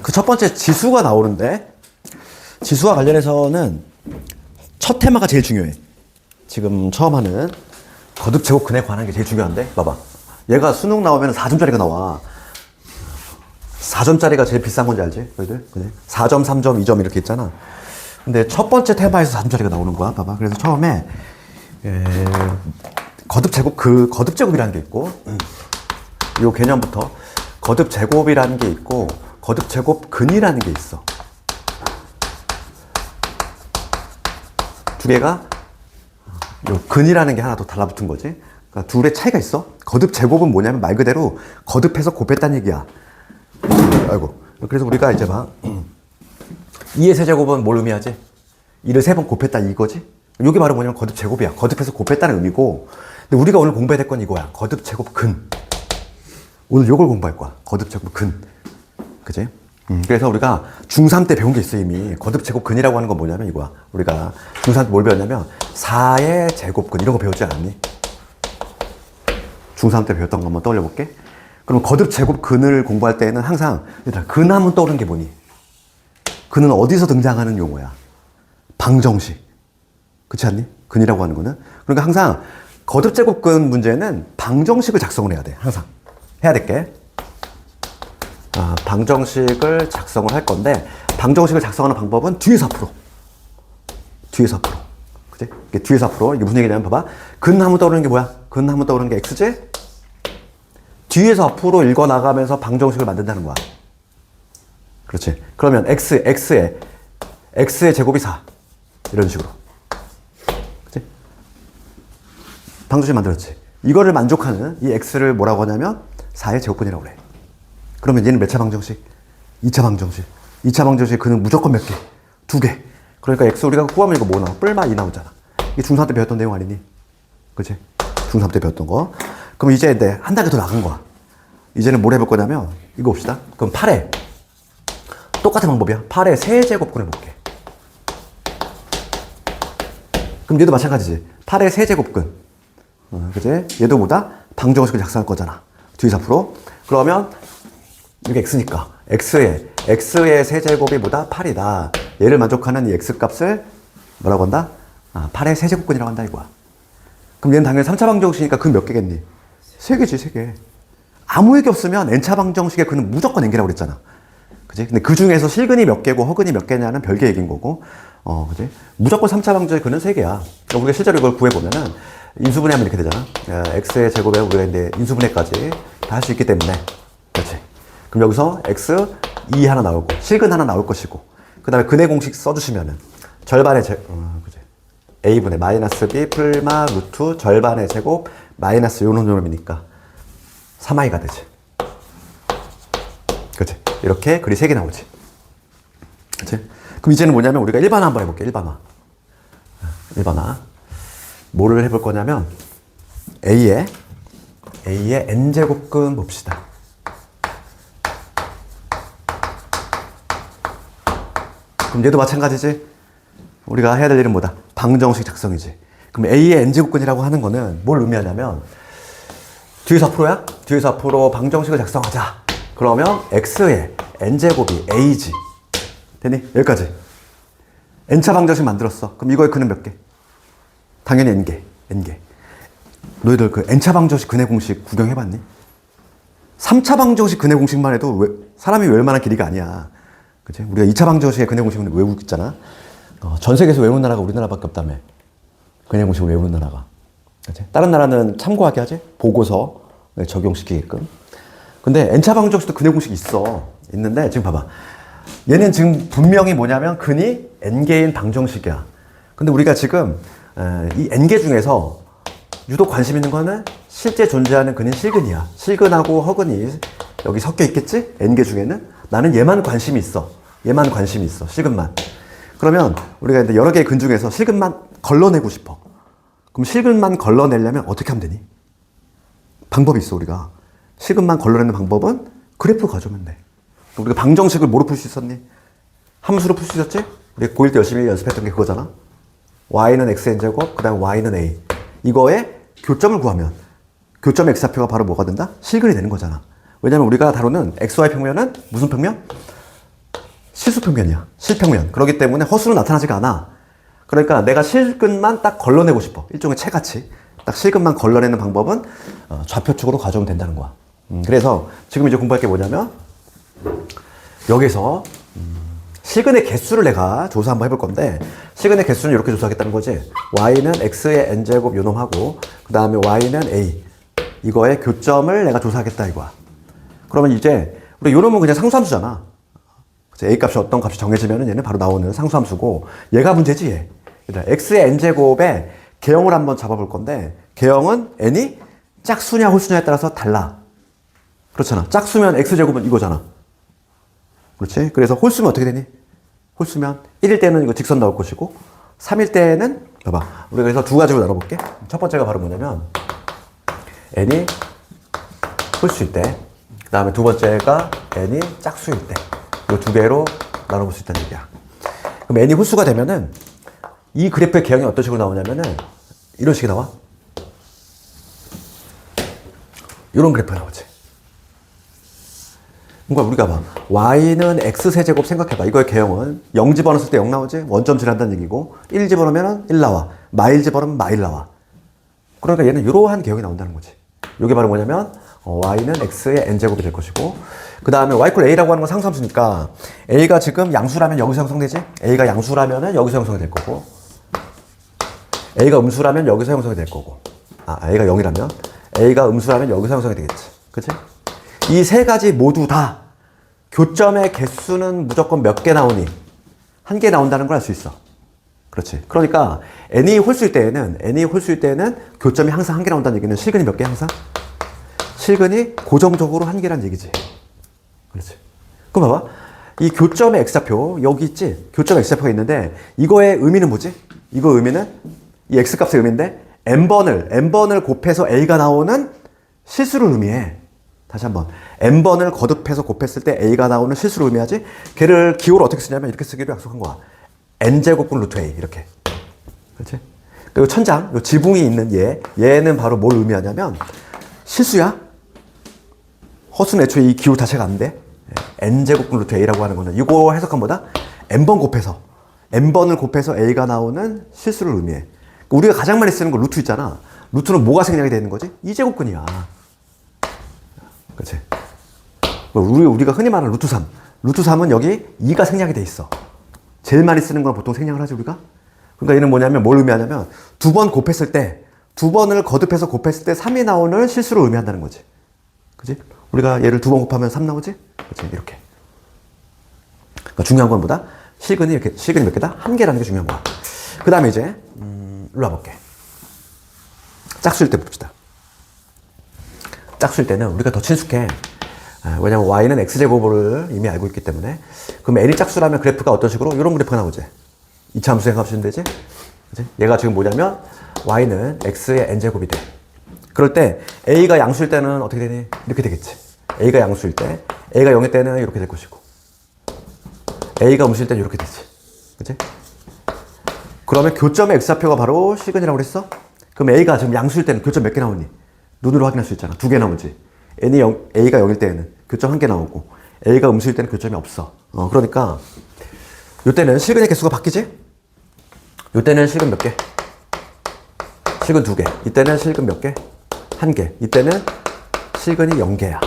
그 첫 번째 지수가 나오는데, 지수와 관련해서는 첫 테마가 제일 중요해. 지금 처음 하는 거듭 제곱 근에 관한 게 제일 중요한데, 봐봐. 얘가 수능 나오면 4점짜리가 나와. 4점짜리가 제일 비싼 건지 알지? 너희들? 그래? 4점, 3점, 2점 이렇게 있잖아. 근데 첫 번째 테마에서 4점짜리가 나오는 거야. 봐봐. 그래서 처음에 거듭 제곱이라는 게 있고, 이 개념부터 거듭 제곱이라는 게 있고, 거듭 제곱 근이라는 게 있어. 두 개가 요 근이라는 게 하나 더 달라붙은 거지. 그러니까 둘의 차이가 있어. 거듭 제곱은 뭐냐면 말 그대로 거듭해서 곱했다는 얘기야. 아이고. 그래서 우리가 이제 막 2의 세제곱은 뭘 의미하지? 2를 3번 곱했다 이거지? 이게 바로 뭐냐면 거듭 제곱이야. 거듭해서 곱했다는 의미고. 근데 우리가 오늘 공부해야 될 건 이거야. 거듭 제곱 근. 오늘 요걸 공부할 거야. 거듭 제곱 근. 그치? 그래서 우리가 중3 때 배운 게 있어 이미. 거듭 제곱 근이라고 하는 건 뭐냐면 이거야. 우리가 중3 때 뭘 배웠냐면 4의 제곱근 이런 거 배웠지 않았니? 중3 때 배웠던 거 한번 떠올려 볼게. 그럼 거듭 제곱 근을 공부할 때는 항상 얘들아 근하면 떠오르는 게 뭐니? 근은 어디서 등장하는 용어야? 방정식. 그렇지 않니? 근이라고 하는 거는. 그러니까 항상 거듭 제곱 근 문제는 방정식을 작성을 해야 돼. 항상 해야 될 게. 방정식을 작성을 할 건데, 방정식을 작성하는 방법은 뒤에서 앞으로. 뒤에서 앞으로. 그치? 이게 뒤에서 앞으로. 이게 무슨 얘기냐면, 봐봐. 근하면 떠오르는 게 뭐야? 근하면 떠오르는 게 x지? 뒤에서 앞으로 읽어나가면서 방정식을 만든다는 거야. 그렇지? 그러면 x의 제곱이 4. 이런 식으로. 그치? 방정식 만들었지? 이거를 만족하는 이 x를 뭐라고 하냐면, 4의 제곱근이라고 그래. 그러면 얘는 몇 차 방정식? 2차 방정식. 2차 방정식 그는 무조건 몇 개? 2개. 그러니까 x 우리가 구하면 이거 뭐 나와? 뿔마 2 나오잖아. 이게 중3 때 배웠던 내용 아니니? 그치? 중3 때 배웠던 거. 그럼 이제 한 단계 더 나간 거야. 이제는 뭘 해볼 거냐면 이거 봅시다. 그럼 8에 똑같은 방법이야. 8에 세제곱근 해볼게. 그럼 얘도 마찬가지지. 8의 세제곱근. 그치? 얘도 뭐다? 방정식을 작성할 거잖아. 뒤에서 앞으로. 그러면 이게 x니까 x의 세제곱이 뭐다? 8이다. 얘를 만족하는 이 x 값을 뭐라고 한다? 8의 세제곱근이라고 한다 이거야. 그럼 얘는 당연히 3차 방정식이니까 근 몇 개겠니? 3개지 3개. 아무 얘기 없으면 n차 방정식의 근은 무조건 n개라고 그랬잖아. 그치? 근데 그 중에서 실근이 몇 개고 허근이 몇 개냐는 별개 얘기인 거고, 그치? 무조건 3차 방정식의 근은 3개야. 그러니까 우리가 실제로 이걸 구해보면은 인수분해하면 이렇게 되잖아. x의 제곱에 우리가 이제 인수분해까지 다 할 수 있기 때문에. 그렇지? 그럼 여기서 x 2 하나 나오고 실근 하나 나올 것이고, 그 다음에 근의 공식 써주시면은 절반의 그치? a분의 마이너스 b 풀마 루트 절반의 제곱 마이너스 요런 놈이니까 3i가 되지. 그치? 이렇게 글이 3개 나오지. 그치? 그럼 이제는 뭐냐면 우리가 일반화 한번 해볼게. 일반화. 뭐를 해볼 거냐면 A의 n제곱근 봅시다. 그럼 얘도 마찬가지지? 우리가 해야 될 일은 뭐다? 방정식 작성이지. 그럼 A의 n제곱근이라고 하는 거는 뭘 의미하냐면 뒤에서 앞으로야? 뒤에서 앞으로 방정식을 작성하자. 그러면 x의 n제곱이 a지. 되니? 여기까지. n차 방정식 만들었어. 그럼 이거의 근은 몇 개? 당연히 n개. 너희들 그 n차 방정식 근의 공식 구경해봤니? 3차 방정식 근의 공식만 해도 사람이 외울 만한 길이가 아니야. 그치? 우리가 2차 방정식의 근의 공식은 외우고 있잖아. 전 세계에서 외우는 나라가 우리나라밖에 없다며. 근의 공식을 외우는 나라가. 그치? 다른 나라는 참고하게 하지? 보고서 적용시키게끔. 근데 n차 방정식도 근의 공식이 있는데 지금 봐봐. 얘는 지금 분명히 뭐냐면 근이 n개인 방정식이야. 근데 우리가 지금 이 n개 중에서 유독 관심 있는 거는 실제 존재하는 근인 실근이야. 실근하고 허근이 여기 섞여 있겠지? n개 중에는. 나는 얘만 관심이 있어. 실근만. 그러면 우리가 이제 여러 개의 근 중에서 실근만 걸러내고 싶어. 그럼 실근만 걸러내려면 어떻게 하면 되니? 방법이 있어, 우리가. 실근만 걸러내는 방법은 그래프 가져오면 돼. 우리가 방정식을 뭐로 풀 수 있었니? 함수로 풀 수 있었지? 우리가 고1 때 열심히 연습했던 게 그거잖아. y는 xn제곱, 그 다음에 y는 a. 이거에 교점을 구하면 교점 x좌표가 바로 뭐가 된다? 실근이 되는 거잖아. 왜냐면 우리가 다루는 XY 평면은 무슨 평면? 실수평면이야. 실평면. 그렇기 때문에 허수는 나타나지가 않아. 그러니까 내가 실근만 딱 걸러내고 싶어. 일종의 채같이. 딱 실근만 걸러내는 방법은 좌표축으로 가져오면 된다는 거야. 그래서 지금 이제 공부할 게 뭐냐면 여기서 실근의 개수를 내가 조사 한번 해볼 건데 실근의 개수는 이렇게 조사하겠다는 거지. y는 x의 n제곱 요놈하고 그 다음에 y는 a 이거의 교점을 내가 조사하겠다 이거야. 그러면 이제 우리 요놈은 그냥 상수함수잖아. a 값이 어떤 값이 정해지면 얘는 바로 나오는 상수함수고 얘가 문제지 얘. x의 n제곱에 개형을 한번 잡아볼 건데 개형은 n이 짝수냐 홀수냐에 따라서 달라. 그렇잖아. 짝수면 x제곱은 이거잖아. 그렇지? 그래서 홀수면 어떻게 되니? 홀수면 1일 때는 이거 직선 나올 것이고 3일 때는 봐봐. 우리가 그래서 두 가지로 나눠볼게. 첫 번째가 바로 뭐냐면 n이 홀수일 때 그 다음에 두 번째가 n이 짝수일 때 이 두 개로 나눠볼 수 있다는 얘기야. 그럼 n이 홀수가 되면은 이 그래프의 개형이 어떤 식으로 나오냐면은 이런 식이 나와. 이런 그래프가 나오지. 그러니까 우리가 봐. y는 x세제곱 생각해봐. 이거의 개형은 0 집어넣었을 때 0 나오지? 원점 칠한다는 얘기고 1 집어넣으면 1 나와. 마일 집어넣으면 마일 나와. 그러니까 얘는 이러한 개형이 나온다는 거지. 이게 바로 뭐냐면 y는 x의 n제곱이 될 것이고 그 다음에 y = a라고 하는 건 상수함수니까 a가 지금 양수라면 여기서 형성되지? a가 양수라면 여기서 형성이 될 거고 a가 음수라면 여기서 형성이 될 거고 a가 0이라면 a가 음수라면 여기서 형성이 되겠지. 그치? 이 세 가지 모두 다 교점의 개수는 무조건 몇 개 나오니? 한 개 나온다는 걸 알 수 있어. 그렇지. 그러니까 n이 홀수일 때에는 교점이 항상 한 개 나온다는 얘기는 실근이 몇 개 항상? 실근이 고정적으로 한 개란 얘기지. 그렇지. 그럼 봐봐. 이 교점의 x좌표 여기 있지? 교점의 x좌표가 있는데 이거의 의미는 뭐지? 이거 의미는 이 x값의 의미인데 n번을 곱해서 a가 나오는 실수를 의미해. 다시 한번 n번을 거듭해서 곱했을 때 a가 나오는 실수를 의미하지. 걔를 기호를 어떻게 쓰냐면 이렇게 쓰기로 약속한 거야. n제곱분 루트 a 이렇게. 그렇지? 그리고 천장 요 지붕이 있는 얘는 바로 뭘 의미하냐면 실수야. 허수는 애초에 이 기호 자체가 안 돼. n제곱분 루트 a라고 하는 거는 이거 해석한 뭐다? n번을 곱해서 a가 나오는 실수를 의미해. 우리가 가장 많이 쓰는 거 루트 있잖아. 루트는 뭐가 생략이 되는 거지? 2제곱근이야. 그렇지? 우리가 흔히 말하는 루트 3. 루트 3은 여기 2가 생략이 돼 있어. 제일 많이 쓰는 건 보통 생략을 하지, 우리가? 그러니까 얘는 뭐냐면, 뭘 의미하냐면, 두 번을 거듭해서 곱했을 때 3이 나오는 실수를 의미한다는 거지. 그치? 우리가 얘를 두 번 곱하면 3 나오지? 그치? 이렇게. 그러니까 중요한 건 뭐다? 실근이 몇 개다? 한 개라는 게 중요한 거야. 그 다음에 이제, 일로 와볼게. 짝수일 때 봅시다. 짝수일 때는 우리가 더 친숙해. 왜냐면 y는 x제곱을 이미 알고 있기 때문에. 그럼 n이 짝수라면 그래프가 어떤 식으로? 이런 그래프가 나오지. 이차 함수 생각하시면 되지? 그치? 얘가 지금 뭐냐면 y는 x의 n제곱이 돼. 그럴 때 a가 양수일 때는 어떻게 되니? 이렇게 되겠지. a가 양수일 때, a가 0일 때는 이렇게 될 것이고 a가 음수일 때는 이렇게 되지. 그치? 그러면 교점의 x좌표가 바로 실근이라고 그랬어? 그럼 a가 지금 양수일 때는 교점 몇 개 나오니? 눈으로 확인할 수 있잖아. 2개 나오지. a가 0일 때는 교점 1개 나오고 a가 음수일 때는 교점이 없어. 그러니까 이때는 실근의 개수가 바뀌지? 이때는 실근 몇 개? 실근 2개. 이때는 실근 몇 개? 1개. 이때는 실근이 0개야.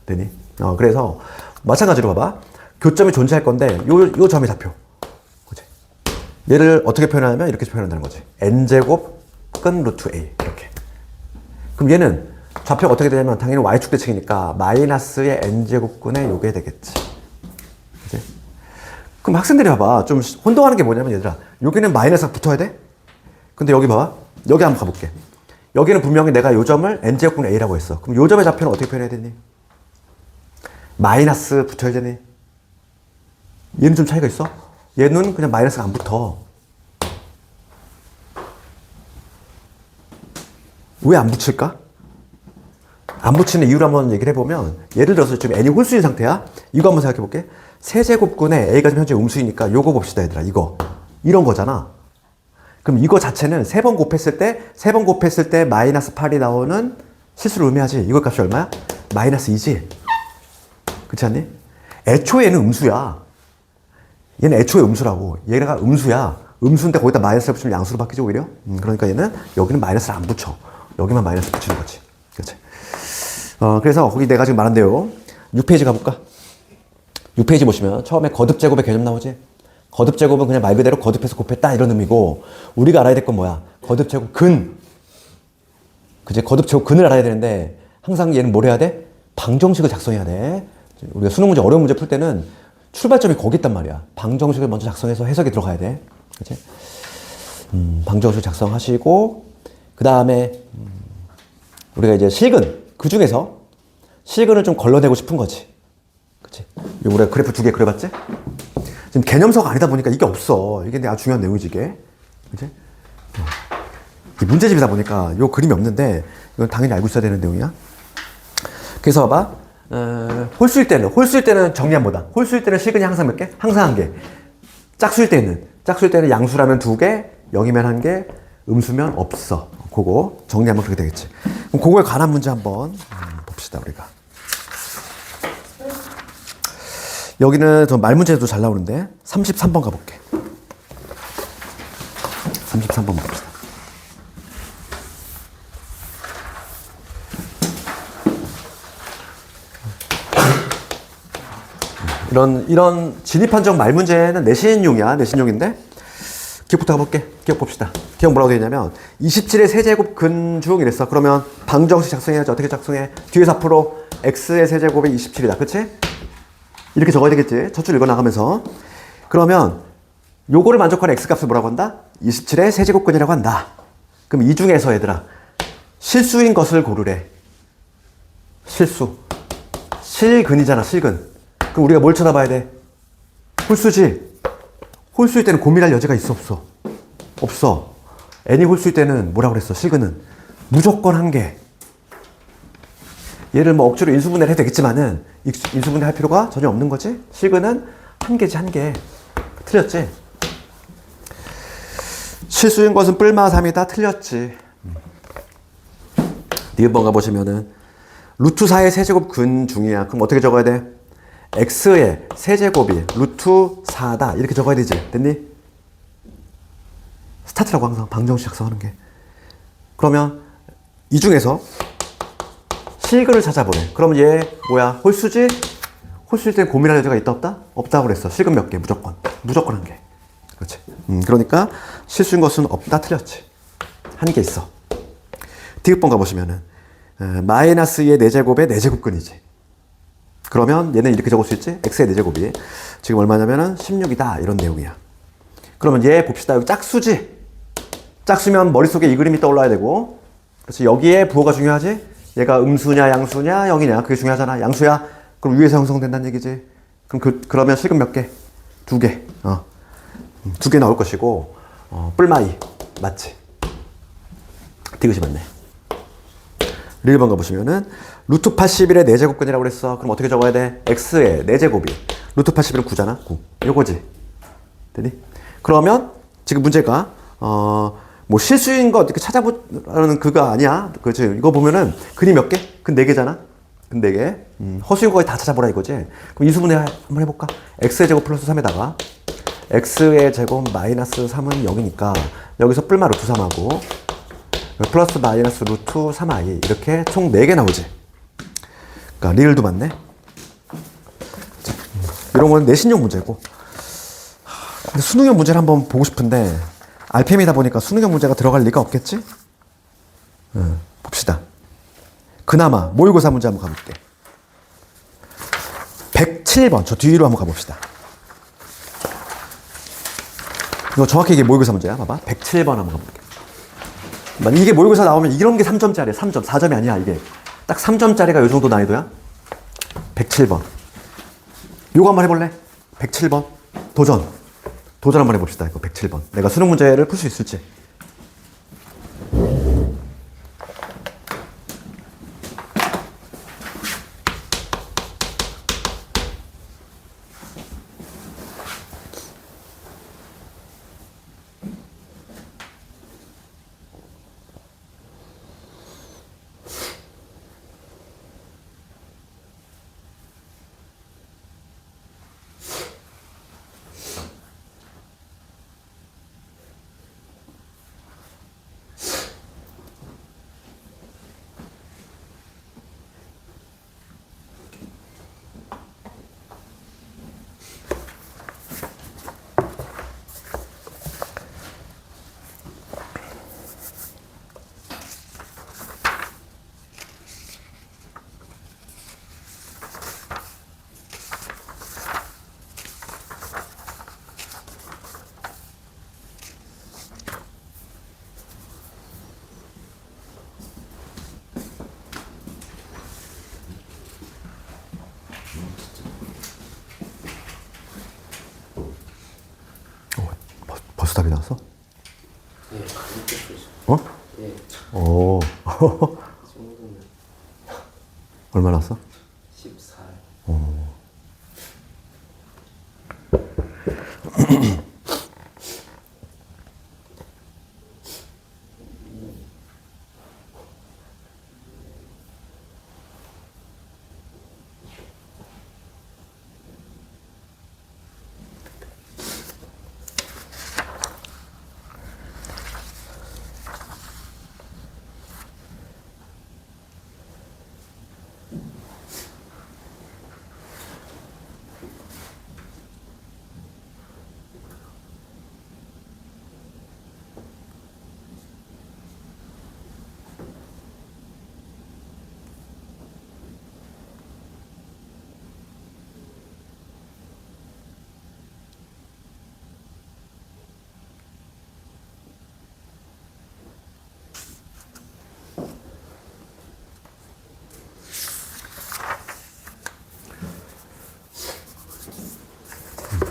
되니? 그래서 마찬가지로 봐봐. 교점이 존재할 건데 요 점이 좌표. 그치? 얘를 어떻게 표현하냐면 이렇게 표현한다는 거지. n제곱 근 루트 a 이렇게. 그럼 얘는 좌표가 어떻게 되냐면 당연히 y축 대칭이니까 마이너스의 n제곱근의 요게 되겠지. 그치? 그럼 학생들이 봐봐. 좀 혼동하는 게 뭐냐면 얘들아. 여기는 마이너스가 붙어야 돼? 근데 여기 봐봐. 여기 한번 가볼게. 여기는 분명히 내가 요 점을 n제곱근 a라고 했어. 그럼 요 점의 좌표는 어떻게 표현해야 되니? 마이너스 붙어야 되니? 얘는 좀 차이가 있어? 얘는 그냥 마이너스가 안 붙어. 왜 안 붙일까? 안 붙이는 이유를 한번 얘기를 해보면 예를 들어서 지금 n이 홀수인 상태야. 이거 한번 생각해 볼게. 세제곱근에 a가 지금 현재 음수이니까 요거 봅시다 얘들아. 이런 거잖아. 그럼 이거 자체는 세 번 곱했을 때 마이너스 8이 나오는 실수를 의미하지. 이거 값이 얼마야? 마이너스 2지? 그렇지 않니? 애초에 얘는 음수야. 얘는 애초에 음수라고. 얘가 음수야. 음수인데 거기다 마이너스를 붙이면 양수로 바뀌죠, 오히려? 그러니까 얘는 여기는 마이너스를 안 붙여. 여기만 마이너스 붙이는 거지. 그렇지? 그래서 거기 내가 지금 말한대요. 6페이지 가볼까? 6페이지 보시면 처음에 거듭제곱의 개념 나오지? 거듭제곱은 그냥 말 그대로 거듭해서 곱했다 이런 의미고, 우리가 알아야 될 건 뭐야? 거듭제곱 근. 그치? 거듭제곱 근을 알아야 되는데 항상 얘는 뭘 해야 돼? 방정식을 작성해야 돼. 우리가 수능 문제, 어려운 문제 풀 때는 출발점이 거기 있단 말이야. 방정식을 먼저 작성해서 해석이 들어가야 돼. 그치? 방정식 작성하시고, 그 다음에 우리가 이제 실근, 그 중에서 실근을 좀 걸러내고 싶은 거지. 그치? 우리가 그래프 2개 그려봤지? 지금 개념서가 아니다 보니까 이게 없어. 이게 아주 중요한 내용이지, 이게. 그치? 이 문제집이다 보니까 요 그림이 없는데, 이건 당연히 알고 있어야 되는 내용이야. 그래서 봐봐. 홀수일 때는 정리한 뭐다? 홀수일 때는 실근이 항상 몇 개? 항상 1개. 짝수일 때는 양수라면 2개, 0이면 1개, 음수면 없어. 그거 정리하면 그렇게 되겠지. 그럼 그거에 관한 문제 한번 봅시다, 우리가. 여기는 저 말문제도 잘 나오는데 33번 가볼게. 33번 봅시다. 이런 진입한정 말문제는 내신용이야. 내신용인데 기억부터 가볼게. 기억 봅시다. 기억 뭐라고 되어 있냐면 27의 세제곱 근중 이랬어. 그러면 방정식 작성해야지. 어떻게 작성해? 뒤에서 앞으로 x의 세제곱이 27이다. 그치? 이렇게 적어야 되겠지. 첫 줄 읽어나가면서. 그러면 요거를 만족하는 x값을 뭐라고 한다? 27의 세제곱근이라고 한다. 그럼 이 중에서 얘들아 실수인 것을 고르래. 실수. 실근이잖아. 실근. 그럼 우리가 뭘 쳐다봐야 돼? 홀수지. 홀수일 때는 고민할 여지가 있어, 없어? 없어. n이 홀수일 때는 뭐라고 그랬어? 실근은 무조건 1개. 얘를 뭐 억지로 인수분해를 해도 되겠지만은 인수분해 할 필요가 전혀 없는 거지. 실근은 1개지, 1개. 틀렸지? 실수인 것은 뿔마 3이다. 틀렸지. 니은번 가보시면은 루트 4의 세제곱 근 중이야. 그럼 어떻게 적어야 돼? x의 세제곱이 루트 4다. 이렇게 적어야 되지. 됐니? 스타트라고 항상 방정식 작성하는 게. 그러면 이 중에서 실근을 찾아보래. 그러면 얘 뭐야? 홀수지? 홀수일 때 고민할 여지가 있다 없다? 없다고 그랬어. 실근 몇 개? 무조건. 무조건 1개. 그렇지. 그러니까 실수인 것은 없다. 틀렸지. 1개 있어. 디귿번 가보시면은 마이너스 2의 4제곱의 4제곱근이지. 그러면 얘는 이렇게 적을 수 있지? x의 4제곱이 지금 얼마냐면은 16이다. 이런 내용이야. 그러면 얘 봅시다. 여기 짝수지? 짝수면 머릿속에 이 그림이 떠올라야 되고, 그렇지? 여기에 부호가 중요하지? 얘가 음수냐 양수냐 0이냐 그게 중요하잖아. 양수야? 그럼 위에서 형성된다는 얘기지. 그럼 그러면 실근 몇 개? 2개. 2개 나올 것이고, 뿔마이 맞지? 디귿이 맞네. 1번 가보시면은 루트 81의 4제곱근이라고 그랬어. 그럼 어떻게 적어야 돼? x의 4제곱이 루트 81은 9잖아. 9. 요거지. 되니? 그러면 지금 문제가 뭐 실수인 거 어떻게 찾아보라는 그거 아니야. 그치? 이거 보면은 근이 몇 개? 근 4개잖아. 근 4개. 허수인 거에 다 찾아보라 이거지. 그럼 인수분해 한번 해볼까? x의 제곱 플러스 3에다가 x의 제곱 마이너스 3은 0이니까 여기서 뿔마 루트 3하고 플러스 마이너스 루트 3i 이렇게 총 4개 나오지. 그러니까 리을도 맞네. 자, 이런 건 내신용 문제고. 근데 수능형 문제를 한번 보고 싶은데 RPM이다 보니까 수능형 문제가 들어갈 리가 없겠지? 봅시다. 그나마 모의고사 문제 한번 가볼게. 107번 저 뒤로 한번 가봅시다. 이거 정확히 이게 모의고사 문제야. 봐봐. 107번 한번 가볼게. 이게 모의고사 나오면 이런 게 3점짜리야. 3점. 4점이 아니야, 이게. 딱 3점짜리가 요 정도 난이도야. 107번. 요거 한번 해볼래? 107번. 도전. 도전 한번 해봅시다. 이거 107번. 내가 수능 문제를 풀 수 있을지. 답이 나왔어? 예, 가볍게 쏘죠. 어? 예, 오. 정도면 얼마 나왔어? 14.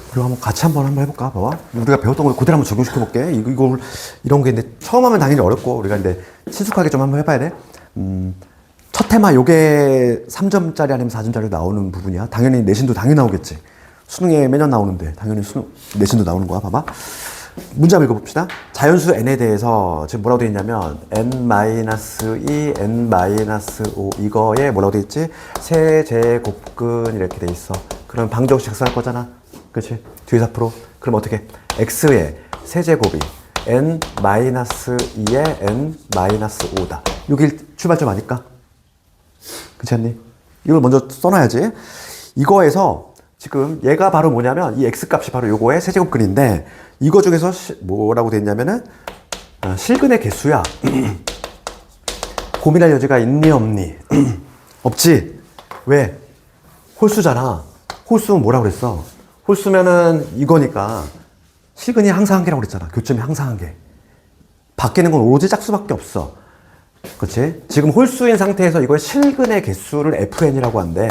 그리고 한번 같이 한번 해볼까? 봐봐. 우리가 배웠던 걸 그대로 한번 적용시켜볼게. 이걸, 이런 게 근데 처음 하면 당연히 어렵고, 우리가 근데 친숙하게 좀 한번 해봐야 돼. 첫 테마 요게 3점짜리 아니면 4점짜리 나오는 부분이야. 당연히 내신도 당연히 나오겠지. 수능에 매년 나오는데, 당연히 내신도 나오는 거야. 봐봐. 문제 한번 읽어봅시다. 자연수 n에 대해서 지금 뭐라고 되어 있냐면 n-2, n-5 이거에 뭐라고 되어 있지? 세제곱근 이렇게 되어 있어. 그럼 방정식 작성할 거잖아. 그렇지? 뒤에서 앞으로. 그럼 어떻게? x의 세제곱이 n-2에 n-5다. 여기 출발점 아닐까? 그렇지 않니? 이걸 먼저 써놔야지. 이거에서 지금 얘가 바로 뭐냐면 이 x값이 바로 요거의 세제곱근인데 이거 중에서 뭐라고 돼 있냐면은 실근의 개수야. 고민할 여지가 있니 없니? 없지. 왜? 홀수잖아. 홀수는 뭐라고 그랬어? 홀수면은 이거니까 실근이 항상 한 개라고 그랬잖아. 교점이 항상 한 개. 바뀌는 건 오로지 짝수밖에 없어. 그렇지? 지금 홀수인 상태에서 이거의 실근의 개수를 fn이라고 한대.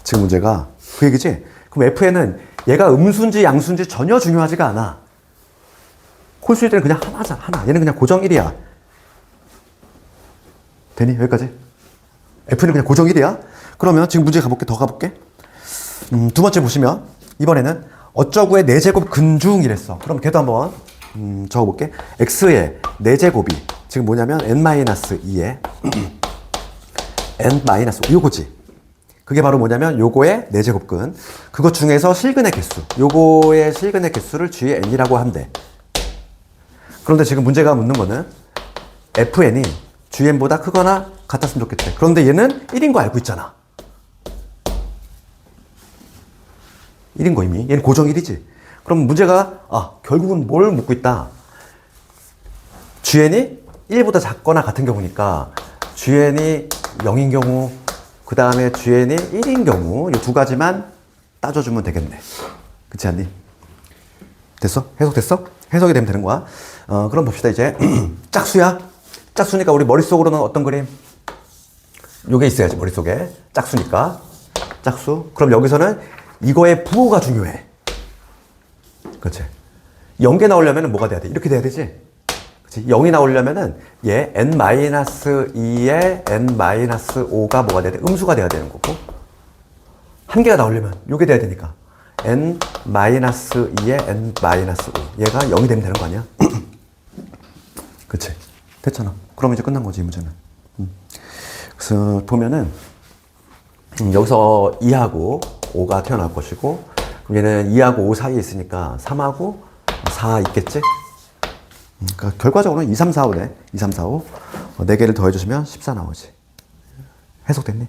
지금 문제가 그 얘기지? 그럼 fn은 얘가 음수인지 양수인지 전혀 중요하지가 않아. 홀수일 때는 그냥 하나잖아. 하나. 얘는 그냥 고정 1이야. 되니? 여기까지? f는 그냥 고정 1이야. 그러면 지금 문제 가볼게. 더 가볼게. 두 번째 보시면 이번에는 어쩌구의 4제곱 근중이랬어. 그럼 걔도 한번 적어볼게. x의 4제곱이 지금 뭐냐면 n-2에 n-5 요거지. 그게 바로 뭐냐면 요거의 4제곱근. 그것 중에서 실근의 개수. 요거의 실근의 개수를 g의 n이라고 한대. 그런데 지금 문제가 묻는 거는 fn이 gn보다 크거나 같았으면 좋겠대. 그런데 얘는 1인 거 알고 있잖아. 1인 거 이미. 얘는 고정 1이지. 그럼 문제가 결국은 뭘 묻고 있다. GN이 1보다 작거나 같은 경우니까 GN이 0인 경우 그 다음에 GN이 1인 경우 이 두 가지만 따져주면 되겠네. 그렇지 않니? 됐어? 해석됐어? 해석이 되면 되는 거야. 그럼 봅시다 이제. 짝수야. 짝수니까 우리 머릿속으로는 어떤 그림? 요게 있어야지 머릿속에. 짝수니까. 짝수. 그럼 여기서는 이거의 부호가 중요해. 그렇지. 0개 나오려면 뭐가 돼야 돼? 이렇게 돼야 되지? 그렇지. 0이 나오려면은 얘 n-2에 n-5가 뭐가 돼야 돼? 음수가 돼야 되는 거고. 한 개가 나오려면 요게 돼야 되니까 n-2에 n-5 얘가 0이 되면 되는 거 아니야? 그렇지. 됐잖아. 그럼 이제 끝난 거지 이 문제는. 그래서 보면은 여기서 2하고 5가 태어날 것이고 그럼 얘는 2하고 5 사이에 있으니까 3하고 4 있겠지? 그러니까 결과적으로는 2, 3, 4, 5네. 2, 3, 4, 5 4개를 더해주시면 14 나오지. 해석됐니?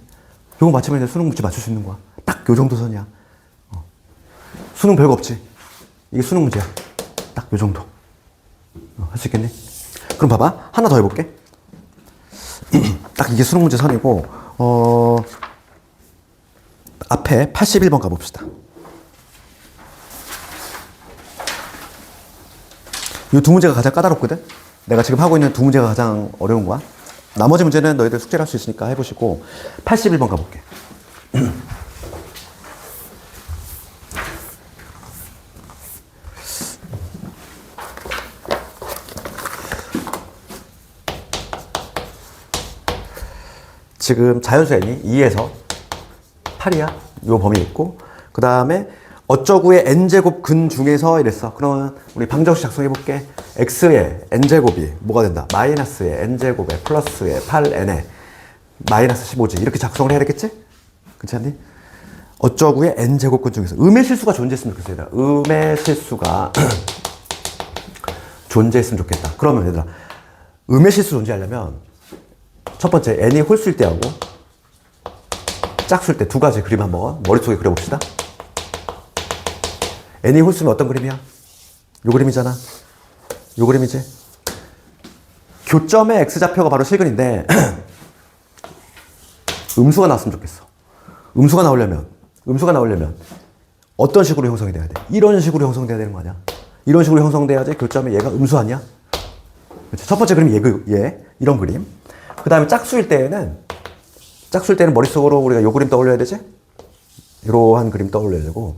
요거 맞추면 이제 수능 문제 맞출 수 있는 거야. 딱 요 정도 선이야. 수능 별거 없지? 이게 수능 문제야. 딱 요 정도. 할 수 있겠니? 그럼 봐봐. 하나 더 해볼게. 딱 이게 수능 문제 선이고 앞에 81번 가봅시다. 이 두 문제가 가장 까다롭거든? 내가 지금 하고 있는 두 문제가 가장 어려운 거야. 나머지 문제는 너희들 숙제를 할 수 있으니까 해보시고 81번 가볼게. 지금 자연수 n이 2에서 8이야. 요 범위 있고 그 다음에 어쩌구의 n제곱 근 중에서 이랬어. 그러면 우리 방정식 작성해볼게. x의 n제곱이 뭐가 된다? 마이너스의 n제곱에 플러스의 8n에 마이너스 15지. 이렇게 작성을 해야 되겠지? 괜찮니? 어쩌구의 n제곱 근 중에서 음의 실수가 존재했으면 좋겠어. 얘들아. 음의 실수가 존재했으면 좋겠다. 그러면 얘들아 음의 실수 존재하려면 첫 번째 n이 홀수일 때하고 짝수일 때 두 가지 그림 한번 머릿속에 그려봅시다. n이 홀수면 어떤 그림이야? 요 그림이잖아. 요 그림이지. 교점의 x좌표가 바로 실근인데 음수가 나왔으면 좋겠어. 음수가 나오려면 어떤 식으로 형성이 돼야 돼? 이런 식으로 형성돼야 되는 거 아니야? 이런 식으로 형성돼야지 교점에 얘가 음수 아니야? 그렇지? 첫 번째 그림이 얘 이런 그림. 그 다음에 짝수일 때는 머릿속으로 우리가 요 그림 떠올려야 되지? 이러한 그림 떠올려야 되고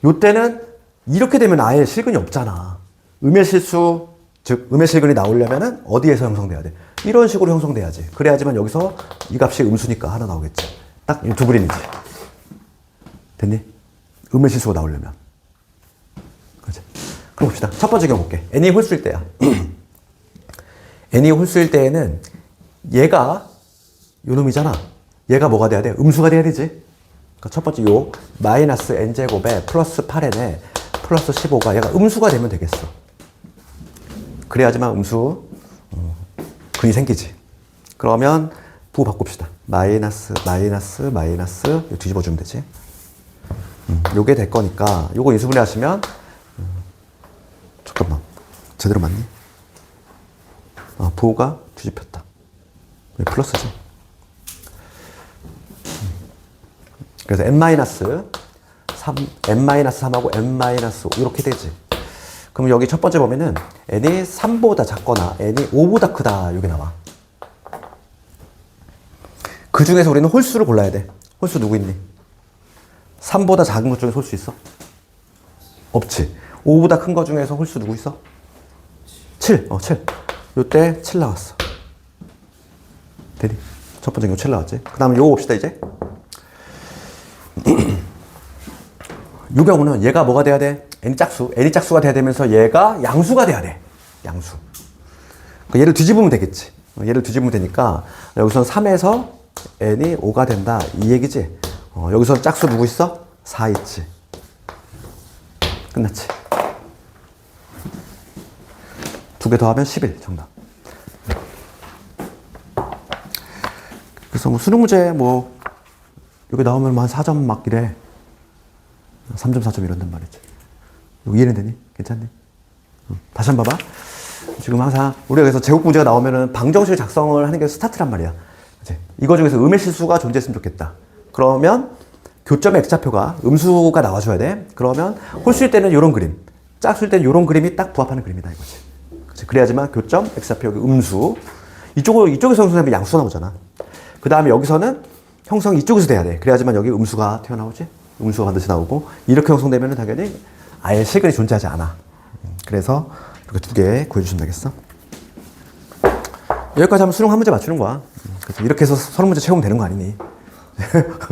요 때는 이렇게 되면 아예 실근이 없잖아. 음의 실수, 즉 음의 실근이 나오려면은 어디에서 형성돼야 돼? 이런 식으로 형성돼야지. 그래야지만 여기서 이 값이 음수니까 하나 나오겠지. 딱 이 두 그림이지. 됐니? 음의 실수가 나오려면. 그렇지? 그럼 봅시다. 첫 번째 경우 볼게. n이 홀수일 때야. n이 홀수일 때에는 얘가 요 놈이잖아. 얘가 뭐가 돼야 돼? 음수가 돼야 되지. 그러니까 첫 번째 요 마이너스 n제곱에 플러스 8n에 플러스 15가 얘가 음수가 되면 되겠어. 그래야지만 음수 근이 생기지. 그러면 부호 바꿉시다. 마이너스 이거 뒤집어주면 되지. 요게 될 거니까 요거 인수분해 하시면 잠깐만 제대로 맞니? 부호가 뒤집혔다. 왜 플러스지? 그래서 n-3하고 n-5 이렇게 되지. 그럼 여기 첫 번째 보면은 n이 3보다 작거나 n이 5보다 크다 이게 나와. 그 중에서 우리는 홀수를 골라야 돼. 홀수 누구 있니? 3보다 작은 것 중에 홀수 있어? 없지. 5보다 큰 것 중에서 홀수 누구 있어? 7. 7. 요때 7 나왔어. 되니? 첫 번째 거 7 나왔지. 그 다음에 요거 봅시다 이제. 이 경우는 얘가 뭐가 돼야 돼? n이 짝수가 돼야 되면서 얘가 양수가 돼야 돼. 양수. 그러니까 얘를 뒤집으면 되겠지. 얘를 뒤집으면 되니까 여기서는 3에서 n이 5가 된다. 이 얘기지. 여기서는 짝수 누구 있어? 4 있지. 끝났지. 두 개 더하면 11 정답. 그래서 뭐 수능 문제 여기 나오면 한 4점 막 이래. 3점, 4점 이런단 말이지. 이거 이해는 되니? 괜찮니? 다시 한 번 봐봐. 지금 항상 우리가 그래서 제곱 문제가 나오면은 방정식 작성을 하는 게 스타트란 말이야. 그치? 이거 중에서 음의 실수가 존재했으면 좋겠다. 그러면 교점의 x좌표가 음수가 나와줘야 돼. 그러면 홀수일 때는 이런 그림, 짝수일 때는 이런 그림이 딱 부합하는 그림이다 이거지. 그치? 그래야지만 교점 x좌표 여기 음수 이쪽에서 형성되면 양수가 나오잖아. 그 다음에 여기서는 형성이 이쪽에서 돼야 돼. 그래야지만 여기 음수가 튀어나오지. 음수가 반드시 나오고 이렇게 형성되면 당연히 아예 실근이 존재하지 않아. 그래서 이렇게 두 개 구해주시면 되겠어. 여기까지 하면 수능 한 문제 맞추는 거야. 그래서 이렇게 해서 서른 문제 채우면 되는 거 아니니?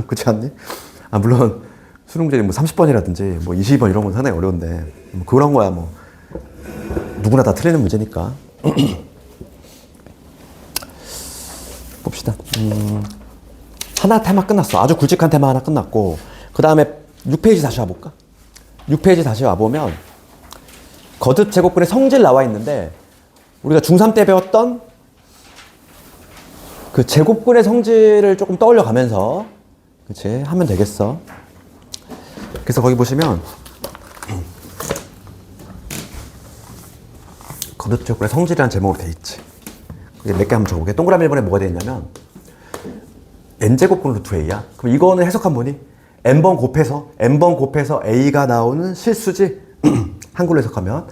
그렇지 않니? 물론 수능 문제 30번이라든지 20번 이런 건 상당히 어려운데 그런 거야 누구나 다 틀리는 문제니까. 봅시다. 하나 테마 끝났어. 아주 굵직한 테마 하나 끝났고 그 다음에 6페이지 다시 와볼까? 6페이지 다시 와보면 거듭 제곱근의 성질 나와 있는데 우리가 중3 때 배웠던 그 제곱근의 성질을 조금 떠올려 가면서 그치 하면 되겠어. 그래서 거기 보시면 거듭 제곱근의 성질이라는 제목으로 돼 있지. 몇 개 한번 적어볼게. 동그라미 1번에 뭐가 되어 있냐면 n제곱근 루트 a야. 그럼 이거는 해석하면 뭐니? n번 곱해서 a가 나오는 실수지. 한글로 해석하면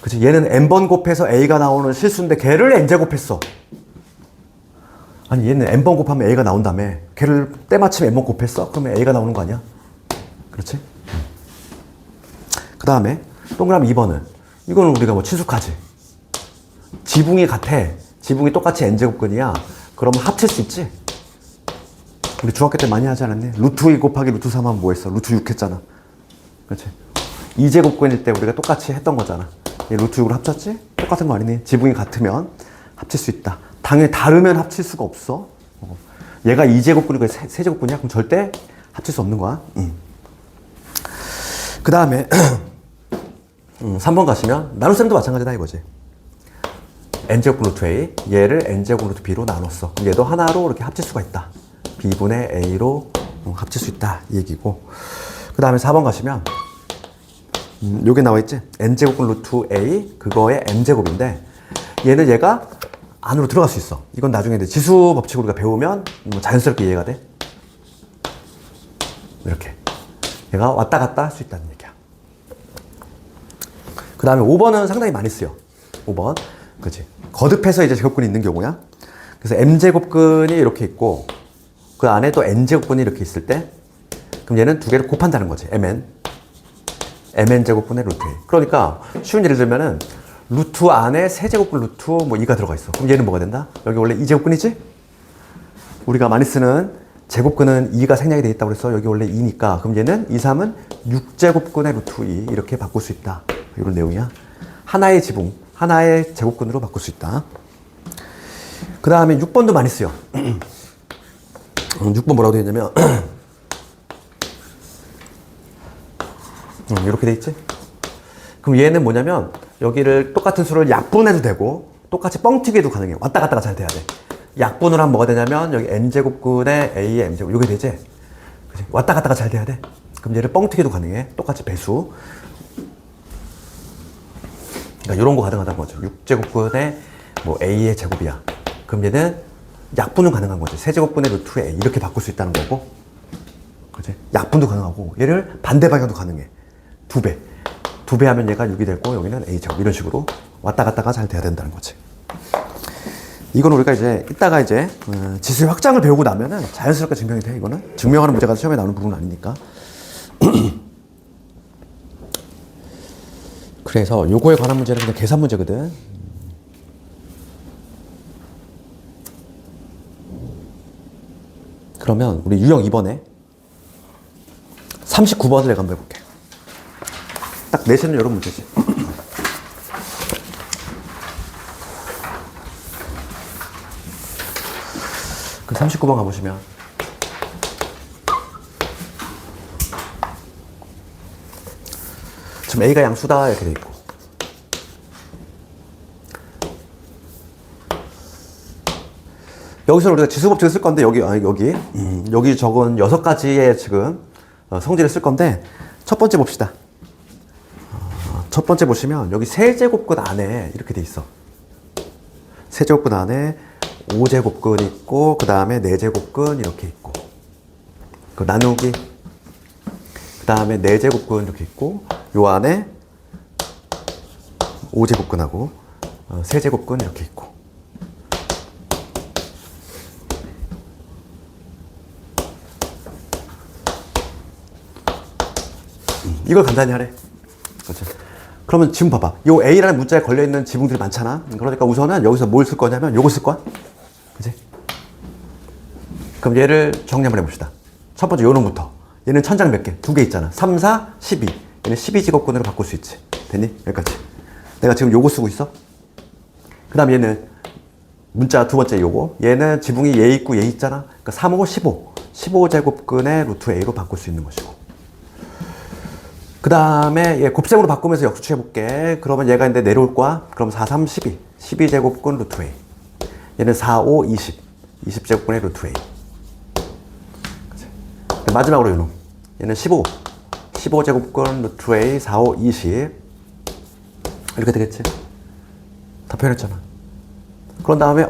그치 얘는 n번 곱해서 a가 나오는 실수인데 걔를 n제곱했어. 아니 얘는 n번 곱하면 a가 나온다며. 걔를 때마침 n번 곱했어? 그러면 a가 나오는 거 아니야? 그렇지? 그 다음에 동그라미 2번은 이거는 우리가 친숙하지. 지붕이 같아. 지붕이 똑같이 n제곱근이야. 그러면 합칠 수 있지? 우리 중학교 때 많이 하지 않았니? 루트 2 곱하기 루트 3 하면 뭐 했어? 루트 6 했잖아. 그렇지? 2제곱근일 때 우리가 똑같이 했던 거잖아. 얘 루트 6으로 합쳤지? 똑같은 거 아니니? 지붕이 같으면 합칠 수 있다. 당연히 다르면 합칠 수가 없어. 얘가 2제곱근이고 3제곱근이야? 그럼 절대 합칠 수 없는 거야. 그 다음에 3번 가시면 나눗셈도 마찬가지다 이거지. n제곱근 루트 a, 얘를 n제곱근 루트 b로 나눴어. 그럼 얘도 하나로 이렇게 합칠 수가 있다. b분의 a로 합칠 수 있다 이 얘기고. 그 다음에 4번 가시면 여기 나와 있지? n제곱근 루트 a 그거의 m제곱인데 얘는 얘가 안으로 들어갈 수 있어. 이건 나중에 이제 지수 법칙 우리가 배우면 뭐 자연스럽게 이해가 돼. 이렇게 얘가 왔다 갔다 할 수 있다는 얘기야. 그 다음에 5번은 상당히 많이 쓰여. 5번 그치? 거듭해서 이제 제곱근이 있는 경우야. 그래서 m제곱근이 이렇게 있고 그 안에 또 n제곱근이 이렇게 있을 때 그럼 얘는 두 개를 곱한다는 거지. mn제곱분의 루트 a. 그러니까 쉬운 예를 들면은 루트 안에 세제곱근 루트 뭐 2가 들어가 있어. 그럼 얘는 뭐가 된다? 여기 원래 2제곱근이지? 우리가 많이 쓰는 제곱근은 2가 생략이 돼 있다고 그래서 여기 원래 2니까 그럼 얘는 2, 3은 6제곱근의 루트 2 이렇게 바꿀 수 있다. 이런 내용이야. 하나의 지붕, 하나의 제곱근으로 바꿀 수 있다. 그 다음에 6번도 많이 쓰여. 6번 뭐라고 되어 있냐면 이렇게 돼 있지? 그럼 얘는 뭐냐면 여기를 똑같은 수를 약분해도 되고 똑같이 뻥튀기도 가능해. 왔다 갔다가 잘 돼야 돼. 약분을 하면 뭐가 되냐면 여기 n제곱근의 a의 m제곱 이게 되지? 그치? 왔다 갔다가 잘 돼야 돼. 그럼 얘를 뻥튀기도 가능해. 똑같이 배수. 그러니까 이런 거 가능하다는 거죠. 6제곱근의 뭐 a의 제곱이야. 그럼 얘는 약분은 가능한 거지. 세제곱근의 루트 a 이렇게 바꿀 수 있다는 거고. 그치? 약분도 가능하고 얘를 반대 방향도 가능해. 2배. 2배 하면 얘가 6이 되고 여기는 a제곱 이런 식으로 왔다 갔다가 잘 돼야 된다는 거지. 이건 우리가 이제 이따가 이제 지수의 확장을 배우고 나면은 자연스럽게 증명이 돼. 이거는 증명하는 문제가 시험에 나오는 부분은 아니니까. 그래서 요거에 관한 문제는 그냥 계산 문제거든. 그러면 우리 유형 2번에 39번을 내가 한번 해볼게. 딱 내세는 이런 문제지. 그 39번 가보시면 지금 A가 양수다 이렇게 돼 있고 여기서 우리가 지수법칙을 쓸 건데 여기 적은 6가지의 지금 성질을 쓸 건데 첫 번째 봅시다. 첫 번째 보시면 여기 세제곱근 안에 이렇게 돼 있어. 세제곱근 안에 5제곱근 있고 그 다음에 4제곱근 이렇게 있고 그 나누기 그 다음에 4제곱근 이렇게 있고 요 안에 5제곱근하고 3제곱근 이렇게 있고 이걸 간단히 하래. 그렇죠? 그러면 지금 봐봐. 요 A라는 문자에 걸려있는 지붕들이 많잖아. 그러니까 우선은 여기서 뭘 쓸 거냐면 요거 쓸 거야. 그치? 그럼 얘를 정리 한번 해봅시다. 첫 번째 요놈부터. 얘는 천장 몇 개? 2개 있잖아. 3, 4, 12. 얘는 12제곱근으로 바꿀 수 있지. 됐니? 여기까지. 내가 지금 요거 쓰고 있어. 그 다음 얘는 문자 두 번째 요거. 얘는 지붕이 얘 있고 얘 있잖아. 그러니까 3, 5, 15. 15제곱근의 루트 A로 바꿀 수 있는 것이고. 그 다음에 얘 곱셈으로 바꾸면서 역수치해볼게. 그러면 얘가 이제 내려올 거야. 그럼 4, 3, 12. 12제곱근 루트 A. 얘는 4, 5, 20. 20제곱근의 루트 A. 마지막으로 요놈. 얘는 15. 15제곱근 루트 A 4, 5, 20. 이렇게 되겠지? 다 표현했잖아. 그런 다음에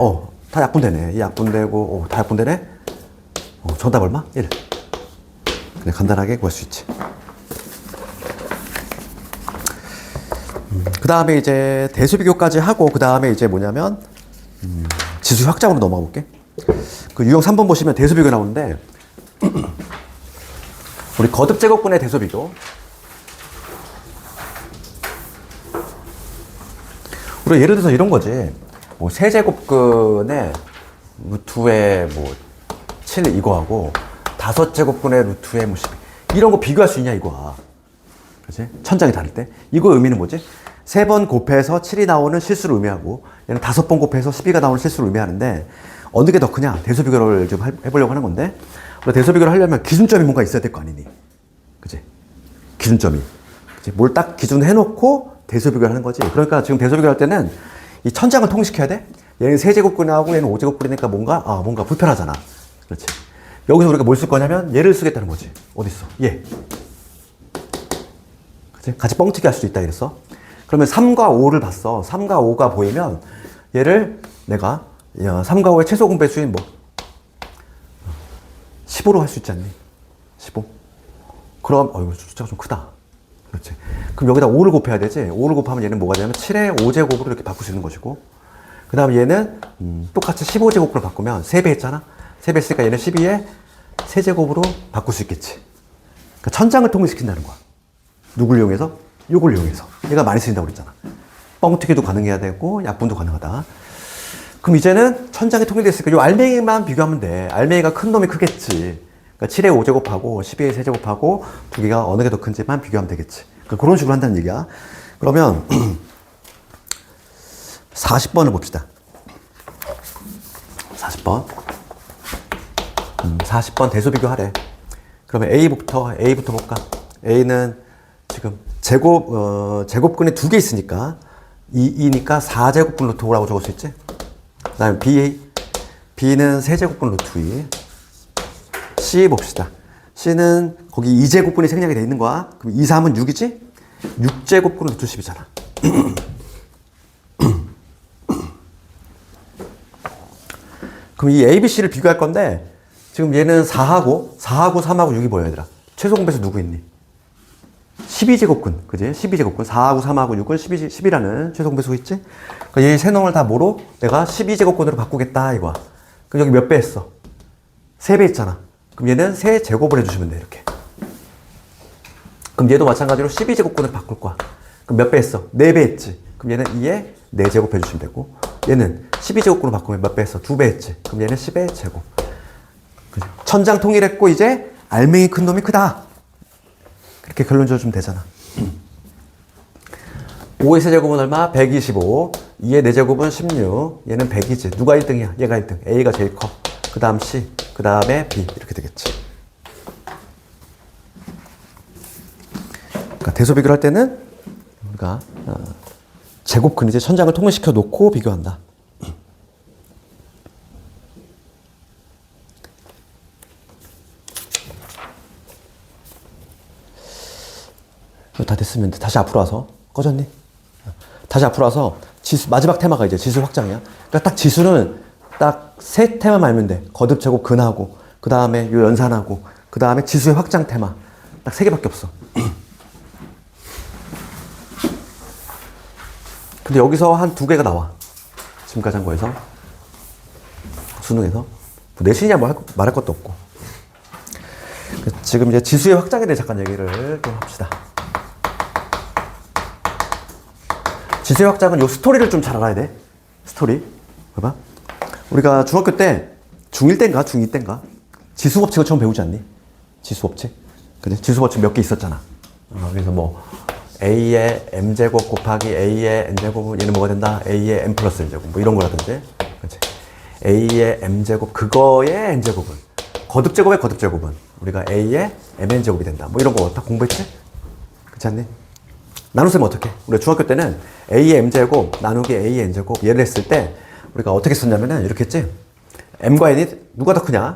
다 약분되네. 이 약분되고 다 약분되네. 정답 얼마? 1. 그냥 간단하게 구할 수 있지. 그 다음에 이제 대수비교까지 하고 그 다음에 이제 뭐냐면 지수 확장으로 넘어가 볼게. 그 유형 3번 보시면 대수비교 나오는데 우리 거듭제곱근의 대수비교. 우리 예를 들어서 이런 거지. 뭐 세제곱근의 루트에 뭐 7 이거하고 5제곱분의 루트의 뭐 12. 이런 거 비교할 수 있냐 이거야. 그치? 천장이 다를 때. 이거 의미는 뭐지? 3번 곱해서 7이 나오는 실수를 의미하고 얘는 5번 곱해서 12가 나오는 실수를 의미하는데 어느 게 더 크냐? 대소 비교를 좀 해보려고 하는 건데 대소 비교를 하려면 기준점이 뭔가 있어야 될 거 아니니? 그치? 기준점이. 그치? 뭘 딱 기준 해놓고 대소 비교를 하는 거지. 그러니까 지금 대소 비교할 때는 이 천장을 통일시켜야 돼? 얘는 3제곱근하고 얘는 5제곱근이니까 뭔가 불편하잖아. 그렇지. 여기서 우리가 뭘 쓸 거냐면 얘를 쓰겠다는 거지. 어딨어? 얘. 그치? 같이 뻥튀기 할 수도 있다 이랬어. 그러면 3과 5를 봤어. 3과 5가 보이면 얘를 내가 3과 5의 최소 공배수인 뭐 15로 할 수 있지 않니? 15. 그럼 이거 숫자가 좀 크다. 그렇지. 그럼 여기다 5를 곱해야 되지. 5를 곱하면 얘는 뭐가 되냐면 7의 5제곱으로 이렇게 바꿀 수 있는 것이고 그 다음에 얘는 똑같이 15제곱으로 바꾸면 3배 했잖아. 3배 했으니까 얘는 12의 세제곱으로 바꿀 수 있겠지. 그러니까 천장을 통일시킨다는 거야. 누굴 이용해서? 요걸 이용해서. 얘가 많이 쓰인다고 그랬잖아. 뻥튀기도 가능해야 되고 약분도 가능하다. 그럼 이제는 천장이 통일됐으니까 요 알맹이만 비교하면 돼. 알맹이가 큰 놈이 크겠지. 그러니까 7의 5제곱하고 12의 세제곱하고 두 개가 어느 게 더 큰지만 비교하면 되겠지. 그러니까 그런 식으로 한다는 얘기야. 그러면 40번을 봅시다. 40번. 40번 대소 비교하래. 그러면 A부터 볼까? A는 지금 제곱근이 2개 있으니까 2니까 4제곱근 루트 5라고 적을 수 있지? 그 다음에 B는 3제곱근 루트 2. C 봅시다. C는 거기 2제곱근이 생략이 돼 있는 거야. 그럼 2, 3은 6이지? 6제곱근 루트 10이잖아. 그럼 이 A, B, C를 비교할 건데 지금 얘는 4하고 3하고 6이 뭐야 얘들아? 최소 공배수 누구 있니? 12제곱근, 그지? 12제곱근. 4하고 3하고 6은 10이라는 최소 공배수가 있지? 그러니까 얘 세 놈을 다 뭐로? 내가 12제곱근으로 바꾸겠다, 이거야. 그럼 여기 몇 배 했어? 3배 했잖아. 그럼 얘는 3제곱을 해주시면 돼, 이렇게. 그럼 얘도 마찬가지로 12제곱근으로 바꿀 거야. 그럼 몇 배 했어? 4배 했지. 그럼 얘는 2에 4제곱 해주시면 되고, 얘는 12제곱근으로 바꾸면 몇 배 했어? 2배 했지. 그럼 얘는 10의 제곱. 천장 통일했고, 이제 알맹이 큰 놈이 크다. 그렇게 결론 지어주면 되잖아. 5의 세제곱은 얼마? 125. 2의 4제곱은 16. 얘는 100이지. 누가 1등이야? 얘가 1등. A가 제일 커. 그 다음 C. 그 다음에 B. 이렇게 되겠지. 그러니까 대소 비교를 할 때는 우리가 제곱근 이제 천장을 통일시켜 놓고 비교한다. 다 됐으면 다시 앞으로 와서 꺼졌니? 다시 앞으로 와서 지수 마지막 테마가 이제 지수 확장이야. 그러니까 딱 지수는 딱 세 테마만 알면 돼. 거듭 제곱 근하고 그 다음에 요 연산하고 그 다음에 지수의 확장 테마 딱 3개밖에 없어. 근데 여기서 한 2개가 나와. 지금까지 한 거에서 수능에서 뭐 내신이야 뭐 말할 것도 없고. 지금 이제 지수의 확장에 대해 잠깐 얘기를 좀 합시다. 지수의 확장은 요 스토리를 좀 잘 알아야 돼. 스토리. 봐봐. 우리가 중학교 때, 중1 때인가? 중2 때인가? 지수 법칙을 처음 배우지 않니? 지수 법칙? 그래? 지수 법칙 몇 개 있었잖아. 그래서 뭐, A의 M제곱 곱하기 A의 N제곱은 얘는 뭐가 된다? A의 M 플러스 N제곱. 뭐 이런 거라든지. 그치? A의 M제곱, 그거의 N제곱은. 거듭제곱의 거듭제곱은. 우리가 A의 MN제곱이 된다. 뭐 이런 거 다 공부했지? 그렇지 않니? 나누면 어떻게? 우리가 중학교 때는 A의 M제곱 나누기 A의 N제곱 얘를 했을 때 우리가 어떻게 썼냐면은 이렇게 했지? M과 N이 누가 더 크냐?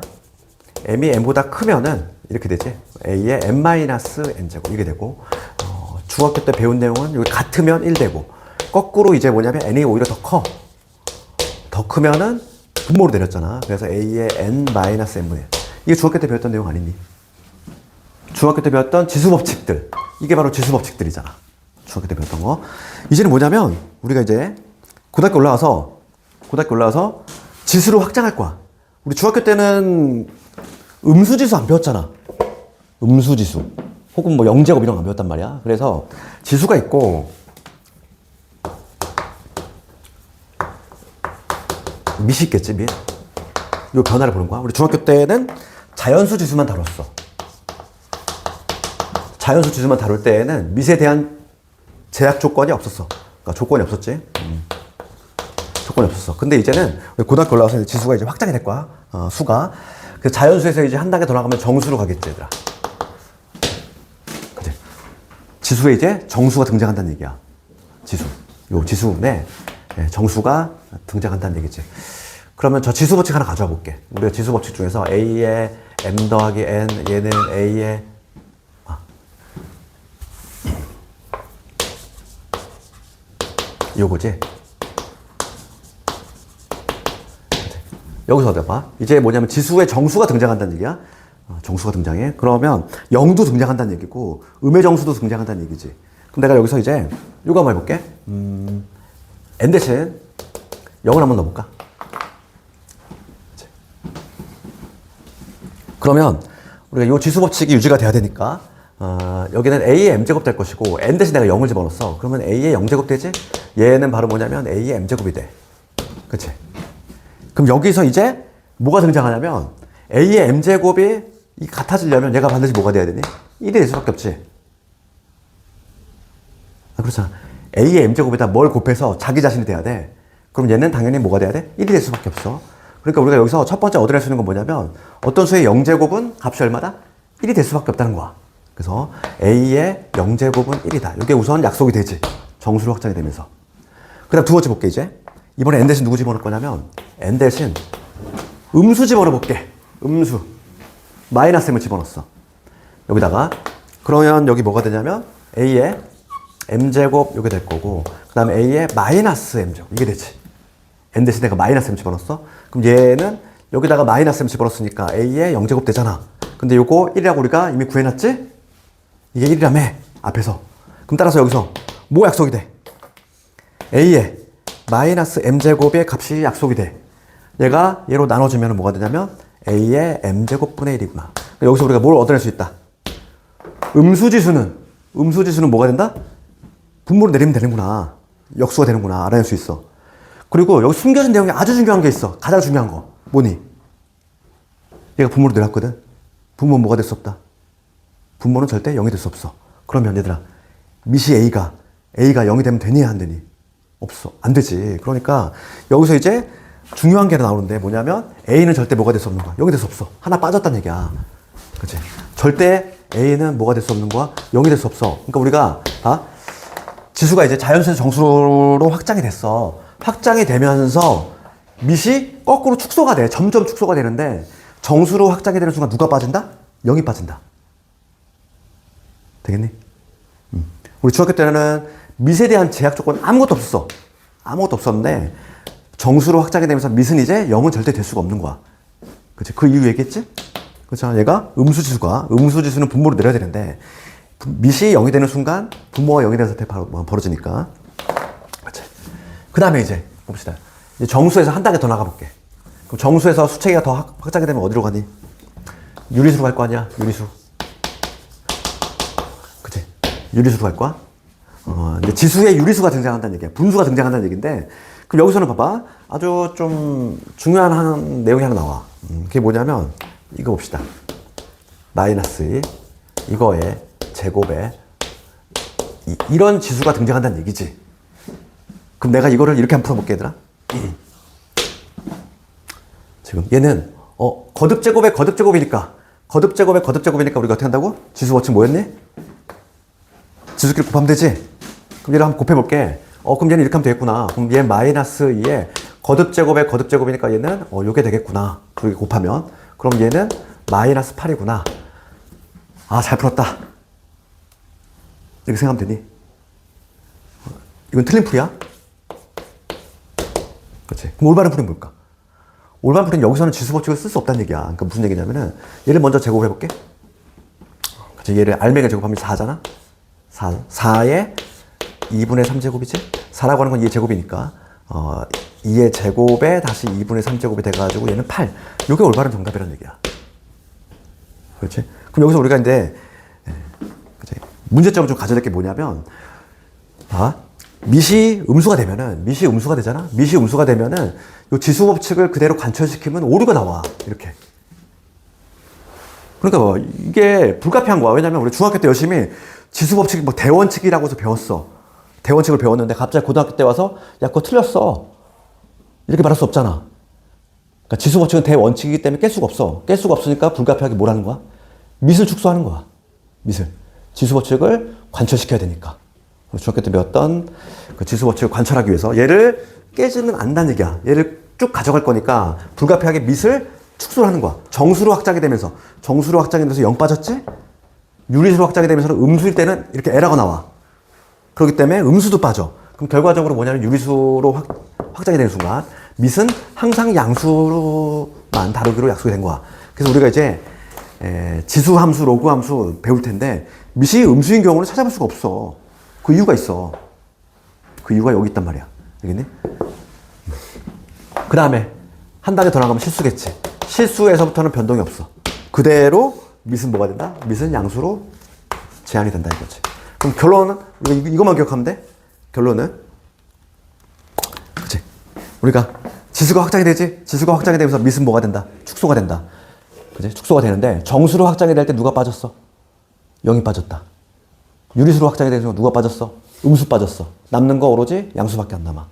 M이 N보다 크면은 이렇게 되지? A의 M-N제곱 이게 되고 중학교 때 배운 내용은 여기 같으면 1 되고 거꾸로 이제 뭐냐면 N이 오히려 더 커. 더 크면은 분모로 내렸잖아. 그래서 A의 N-N분의 이게 중학교 때 배웠던 내용 아니니? 중학교 때 배웠던 지수법칙들 이게 바로 지수법칙들이잖아. 중학교 때 배웠던 거. 이제는 뭐냐면 우리가 이제 고등학교 올라와서 지수를 확장할 거야. 우리 중학교 때는 음수지수 안 배웠잖아. 음수지수 혹은 뭐 영제곱 이런 거 안 배웠단 말이야. 그래서 지수가 있고 밑이 있겠지. 밑. 요 변화를 보는 거야. 우리 중학교 때는 자연수 지수만 다뤘어. 자연수 지수만 다룰 때에는 미세에 대한 제약 조건이 없었어. 그러니까 조건이 없었지. 조건이 없었어. 근데 이제는 우리 고등학교 올라와서 이제 지수가 이제 확장이 될 거야. 수가. 그 자연수에서 이제 한 단계 더 나가면 정수로 가겠지, 얘들아. 그치? 지수에 이제 정수가 등장한다는 얘기야. 지수. 요 지수에 정수가 등장한다는 얘기지. 그러면 저 지수 법칙 하나 가져와 볼게. 우리가 지수 법칙 중에서 A에 M 더하기 N, 얘는 A에 요거지. 여기서 봐. 이제 뭐냐면 지수에 정수가 등장한다는 얘기야. 정수가 등장해. 그러면 0도 등장한다는 얘기고 음의 정수도 등장한다는 얘기지. 그럼 내가 여기서 이제 요거 한번 해볼게. N 대신 0을 한번 넣어볼까? 그러면 우리가 요 지수 법칙이 유지가 돼야 되니까 여기는 A의 M제곱 될 것이고 N 대신 내가 0을 집어넣었어. 그러면 A의 0제곱 되지? 얘는 바로 뭐냐면 A의 M제곱이 돼. 그치? 그럼 여기서 이제 뭐가 등장하냐면 A의 M제곱이 같아지려면 얘가 반드시 뭐가 돼야 되니? 1이 될 수밖에 없지. 그렇잖아. A의 M제곱에다 뭘 곱해서 자기 자신이 돼야 돼. 그럼 얘는 당연히 뭐가 돼야 돼? 1이 될 수밖에 없어. 그러니까 우리가 여기서 첫 번째 얻어낼 수 있는 건 뭐냐면 어떤 수의 0제곱은 값이 얼마다? 1이 될 수밖에 없다는 거야. 그래서 A의 0제곱은 1이다. 이게 우선 약속이 되지. 정수로 확장이 되면서. 그 다음 두 번째 볼게 이제. 이번에 N 대신 누구 집어넣을 거냐면 N 대신 음수 집어넣어 볼게. 음수. 마이너스 M을 집어넣었어. 여기다가. 그러면 여기 뭐가 되냐면 A의 M제곱 이게 될 거고 그 다음에 A의 마이너스 M제곱 이게 되지. N 대신 내가 마이너스 M 집어넣었어. 그럼 얘는 여기다가 마이너스 M 집어넣었으니까 A의 0제곱 되잖아. 근데 요거 1이라고 우리가 이미 구해놨지? 이게 1이라며 앞에서. 그럼 따라서 여기서 뭐 약속이 돼? A의 마이너스 M제곱의 값이 약속이 돼. 얘가 얘로 나눠주면 뭐가 되냐면 A의 M제곱분의 1이구나. 여기서 우리가 뭘 얻어낼 수 있다? 음수지수는 뭐가 된다? 분모로 내리면 되는구나. 역수가 되는구나. 알아낼 수 있어. 그리고 여기 숨겨진 내용이 아주 중요한 게 있어. 가장 중요한 거. 뭐니? 얘가 분모로 내렸거든. 분모는 뭐가 될 수 없다. 분모는 절대 0이 될 수 없어. 그러면 얘들아, 미시 A가 0이 되면 되니 안 되니? 없어. 안 되지. 그러니까 여기서 이제 중요한 게 나오는데 뭐냐면 A는 절대 뭐가 될 수 없는 거야. 0이 될 수 없어. 하나 빠졌다는 얘기야. 그치? 절대 A는 뭐가 될 수 없는 거야? 0이 될 수 없어. 그러니까 우리가 지수가 이제 자연수에서 정수로 확장이 됐어. 확장이 되면서 밑이 거꾸로 축소가 돼. 점점 축소가 되는데 정수로 확장이 되는 순간 누가 빠진다? 0이 빠진다. 되겠니? 우리 중학교 때는 밑에 대한 제약 조건 아무것도 없었어. 아무것도 없었는데 정수로 확장이 되면서 밑은 이제 0은 절대 될 수가 없는 거야. 그치? 그 이유 얘기했지? 그렇잖아. 얘가 음수지수는 분모로 내려야 되는데 밑이 0이 되는 순간 분모가 0이 되는 사태 바로 벌어지니까. 그치? 그 다음에 이제 봅시다. 이제 정수에서 한 단계 더 나가볼게. 그럼 정수에서 수체계가 더 확장이 되면 어디로 가니? 유리수로 갈 거 아니야? 유리수. 그치? 유리수로 갈 거야? 근데 지수에 유리수가 등장한다는 얘기야. 분수가 등장한다는 얘기인데, 그럼 여기서는 봐봐. 아주 좀 중요한 내용이 하나 나와. 그게 뭐냐면, 이거 봅시다. 마이너스 2, 이거에 제곱에, 이런 지수가 등장한다는 얘기지. 그럼 내가 이거를 이렇게 한번 풀어볼게, 얘들아. 지금 얘는, 거듭제곱에 거듭제곱이니까 우리가 어떻게 한다고? 지수 법칙 뭐였니? 지수끼리 곱하면 되지? 그럼 얘를 한번 곱해볼게. 그럼 얘는 이렇게 하면 되겠구나. 그럼 얘 마이너스 2에 거듭제곱에 거듭제곱이니까 얘는, 요게 되겠구나. 둘이 곱하면. 그럼 얘는 마이너스 8이구나. 아, 잘 풀었다. 이렇게 생각하면 되니? 이건 틀린 풀이야? 그렇지. 그럼 올바른 풀이는 뭘까? 올바른 풀이는 여기서는 지수 법칙을 쓸 수 없다는 얘기야. 그러니까 무슨 얘기냐면은, 얘를 먼저 제곱해볼게. 그치. 얘를 알맹이 제곱하면 4잖아? 4에 2분의 3제곱이지? 4라고 하는 건 2의 제곱이니까 2의 제곱에 다시 2분의 3제곱이 돼가지고 얘는 8. 이게 올바른 정답이라는 얘기야. 그렇지? 그럼 여기서 우리가 이제 그치? 문제점을 좀 가져야 될 게 뭐냐면 밑이 음수가 되면은, 밑이 음수가 되잖아? 밑이 음수가 되면은, 요 지수 법칙을 그대로 관철시키면 오류가 나와. 이렇게. 그러니까 뭐, 이게 불가피한 거야. 왜냐면 우리 중학교 때 열심히 지수 법칙 뭐 대원칙이라고 해서 배웠어. 대원칙을 배웠는데 갑자기 고등학교 때 와서, 야, 그거 틀렸어. 이렇게 말할 수 없잖아. 그러니까 지수 법칙은 대원칙이기 때문에 깰 수가 없어. 깰 수가 없으니까 불가피하게 뭘 하는 거야? 밑을 축소하는 거야. 밑을. 지수 법칙을 관철시켜야 되니까. 중학교 때 배웠던 그 지수 법칙을 관철하기 위해서 얘를 깨지면 안다는 얘기야. 얘를 쭉 가져갈 거니까 불가피하게 밑을 축소를 하는 거야. 정수로 확장이 되면서 0 빠졌지? 유리수로 확장이 되면서 음수일 때는 이렇게 에러가 나와. 그렇기 때문에 음수도 빠져. 그럼 결과적으로 뭐냐면 유리수로 확장이 되는 순간 밑은 항상 양수로만 다루기로 약속이 된 거야. 그래서 우리가 이제 지수 함수, 로그 함수 배울 텐데 밑이 음수인 경우는 찾아볼 수가 없어. 그 이유가 있어. 그 이유가 여기 있단 말이야. 알겠니? 그 다음에 한 단계 더 나가면 실수겠지. 실수에서부터는 변동이 없어. 그대로 밑은 뭐가 된다? 밑은 양수로 제한이 된다 이거지. 그럼 결론은 우리가 이것만 기억하면 돼. 결론은 그치? 우리가 지수가 확장이 되지? 지수가 확장이 되면서 밑은 뭐가 된다? 축소가 된다. 그치? 축소가 되는데 정수로 확장이 될 때 누가 빠졌어? 0이 빠졌다. 유리수로 확장이 되면서 누가 빠졌어? 음수 빠졌어. 남는 거 오로지 양수밖에 안 남아.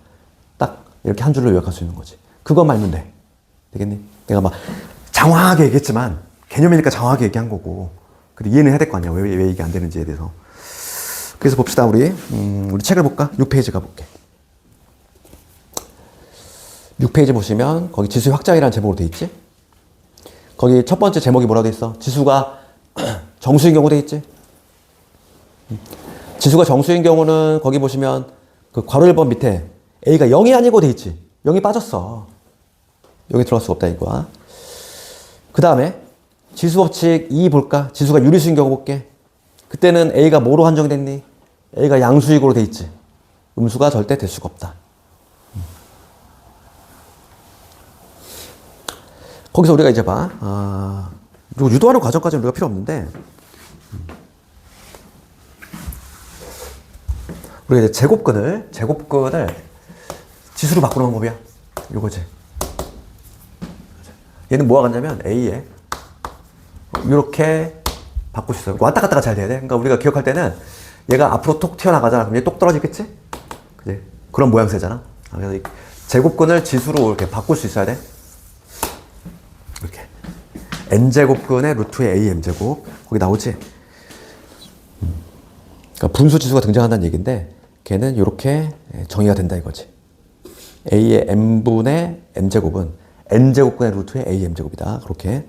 딱 이렇게 한 줄로 요약할 수 있는 거지. 그것만 알면 돼. 되겠니? 내가 막 장황하게 얘기했지만 개념이니까 장황하게 얘기한 거고. 근데 이해는 해야 될 거 아니야. 왜 이게 안 되는지에 대해서. 그래서 봅시다. 우리 책을 볼까? 6페이지 가볼게. 6페이지 보시면 거기 지수의 확장이라는 제목으로 돼 있지? 거기 첫 번째 제목이 뭐라고 돼 있어? 지수가 정수인 경우 돼 있지? 지수가 정수인 경우는 거기 보시면 그 괄호 1번 밑에 A가 0이 아니고 돼 있지. 0이 빠졌어. 여기 들어갈 수가 없다 이거야. 그 다음에 지수 법칙 2 볼까? 지수가 유리수인 경우 볼게. 그때는 A가 뭐로 한정이 됐니? A가 양수익으로 돼 있지. 음수가 절대 될 수가 없다. 거기서 우리가 이제 봐. 유도하는 과정까지는 우리가 필요 없는데 우리가 이제 제곱근을 지수로 바꾸는 법이야. 요거지. 얘는 뭐가 같냐면 A에 이렇게 바꿀 수 있어. 왔다 갔다가 잘 돼야 돼. 그러니까 우리가 기억할 때는 얘가 앞으로 톡 튀어나가잖아. 그럼 얘 똑 떨어지겠지? 그지? 그런 모양새잖아. 그래서 이 제곱근을 지수로 이렇게 바꿀 수 있어야 돼. 이렇게. n제곱근의 루트의 am제곱. 거기 나오지? 그러니까 분수 지수가 등장한다는 얘기인데 걔는 이렇게 정의가 된다 이거지. a의 n분의 m제곱은 n제곱분의 루트의 am제곱이다. 그렇게.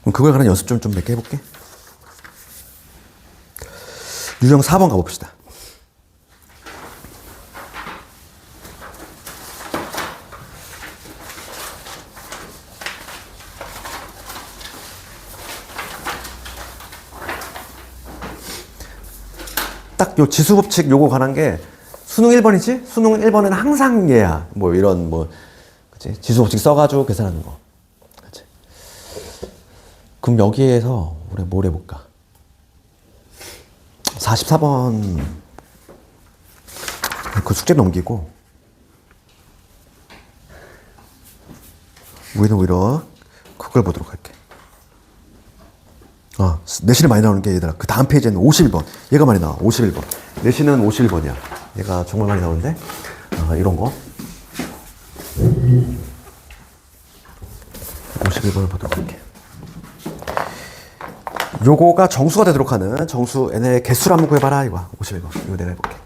그럼 그거에 관한 연습 좀 몇 개 해볼게. 유형 4번 가봅시다. 딱 요 지수 법칙 요거 관한 게 수능 1번이지? 수능 1번은 항상 얘야. 뭐 이런 그치? 지수 법칙 써가지고 계산하는 거. 그치? 그럼 여기에서 우리 뭘 해볼까? 44번 그 숙제 넘기고 우리는 오히려 그걸 보도록 할게. 내신에 많이 나오는 게 얘들아 그 다음 페이지에는 51번 얘가 많이 나와. 51번 내신은 51번이야. 얘가 정말 많이 나오는데 이런 거 51번을 보도록 할게. 요거가 정수가 되도록 하는 정수 n의 개수를 한번 구해봐라 이거야. 51번 이거 내가 해볼게.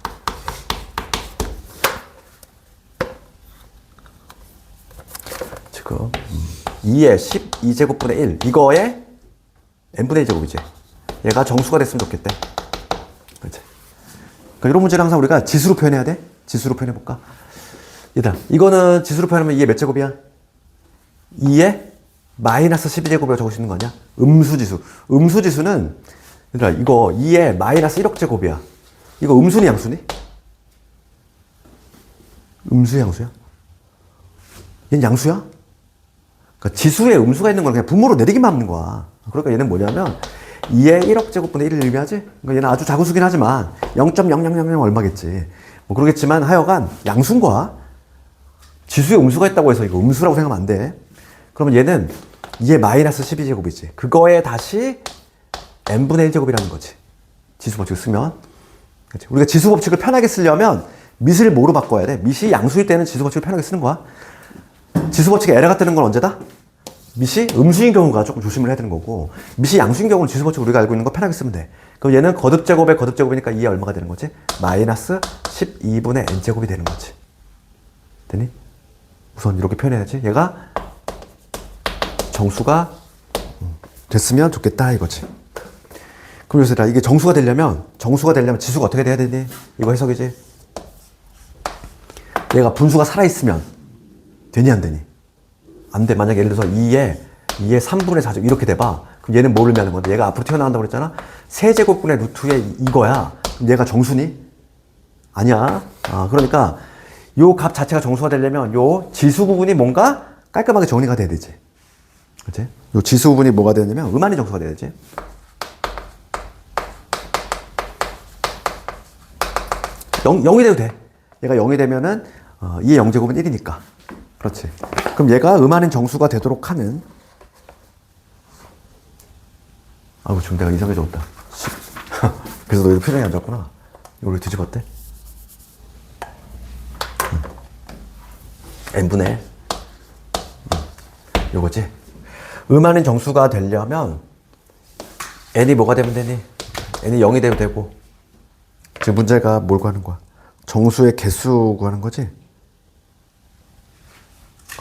지금 2의 12제곱분의 1 이거에 n분의 1제곱이지. 얘가 정수가 됐으면 좋겠대. 그렇지. 그러니까 이런 문제를 항상 우리가 지수로 표현해야 돼. 지수로 표현해볼까? 얘들아 이거는 지수로 표현하면 2의 몇 제곱이야? 2의 마이너스 12제곱이라고 적을 수 있는 거 아니야? 음수지수. 음수지수는 얘들아 이거 2의 마이너스 1억 제곱이야. 이거 음수니 양수니? 음수 양수야? 얘는 양수야? 그러니까 지수에 음수가 있는 건 그냥 분모로 내리기만 하는 거야. 그러니까 얘는 뭐냐면 2의 1억 제곱분의 1을 의미하지? 그러니까 얘는 아주 작은 수긴 하지만 0.0000 얼마겠지. 뭐 그러겠지만 하여간 양수인과 지수에 음수가 있다고 해서 이거 음수라고 생각하면 안 돼. 그러면 얘는 2의 마이너스 12제곱이지. 그거에 다시 n분의 1제곱이라는 거지. 지수 법칙을 쓰면. 그치? 우리가 지수 법칙을 편하게 쓰려면 밑을 뭐로 바꿔야 돼? 밑이 양수일 때는 지수 법칙을 편하게 쓰는 거야. 지수 법칙에 에러가 뜨는 건 언제다? 밑이 음수인 경우가 조금 조심을 해야 되는 거고, 밑이 양수인 경우는 지수 법칙 우리가 알고 있는 거 편하게 쓰면 돼. 그럼 얘는 거듭제곱에 거듭제곱이니까 2에 얼마가 되는 거지? 마이너스 12분의 n제곱이 되는 거지. 되니? 우선 이렇게 표현해야지. 얘가 정수가 됐으면 좋겠다 이거지. 그럼 여기서 이게 정수가 되려면 지수가 어떻게 돼야 되니? 이거 해석이지. 얘가 분수가 살아있으면 되니 안 되니? 안 돼. 만약에 예를 들어서 2에 3분의 4제곱 이렇게 돼봐. 그럼 얘는 뭐를 의미하는 건데? 얘가 앞으로 튀어나온다고 그랬잖아? 세제곱분의 루트에 이거야. 그럼 얘가 정수니? 아니야. 그러니까 요 값 자체가 정수가 되려면 요 지수 부분이 뭔가 깔끔하게 정리가 돼야 되지. 그치? 요 지수 부분이 뭐가 되냐면 음안이 정수가 돼야 되지. 0이 돼도 돼. 얘가 0이 되면은 2의 0제곱은 1이니까. 그렇지. 그럼 얘가 음안인 정수가 되도록 하는, 아이고 지금 내가 이상하게 적었다. 그래서 너 이거 표정이 안 좋았구나. 이걸 뒤집었대. n분의 요거지. 음안인 정수가 되려면 n이 뭐가 되면 되니? n이 0이 되면 되고. 지금 문제가 뭘 구하는 거야? 정수의 개수 구하는 거지?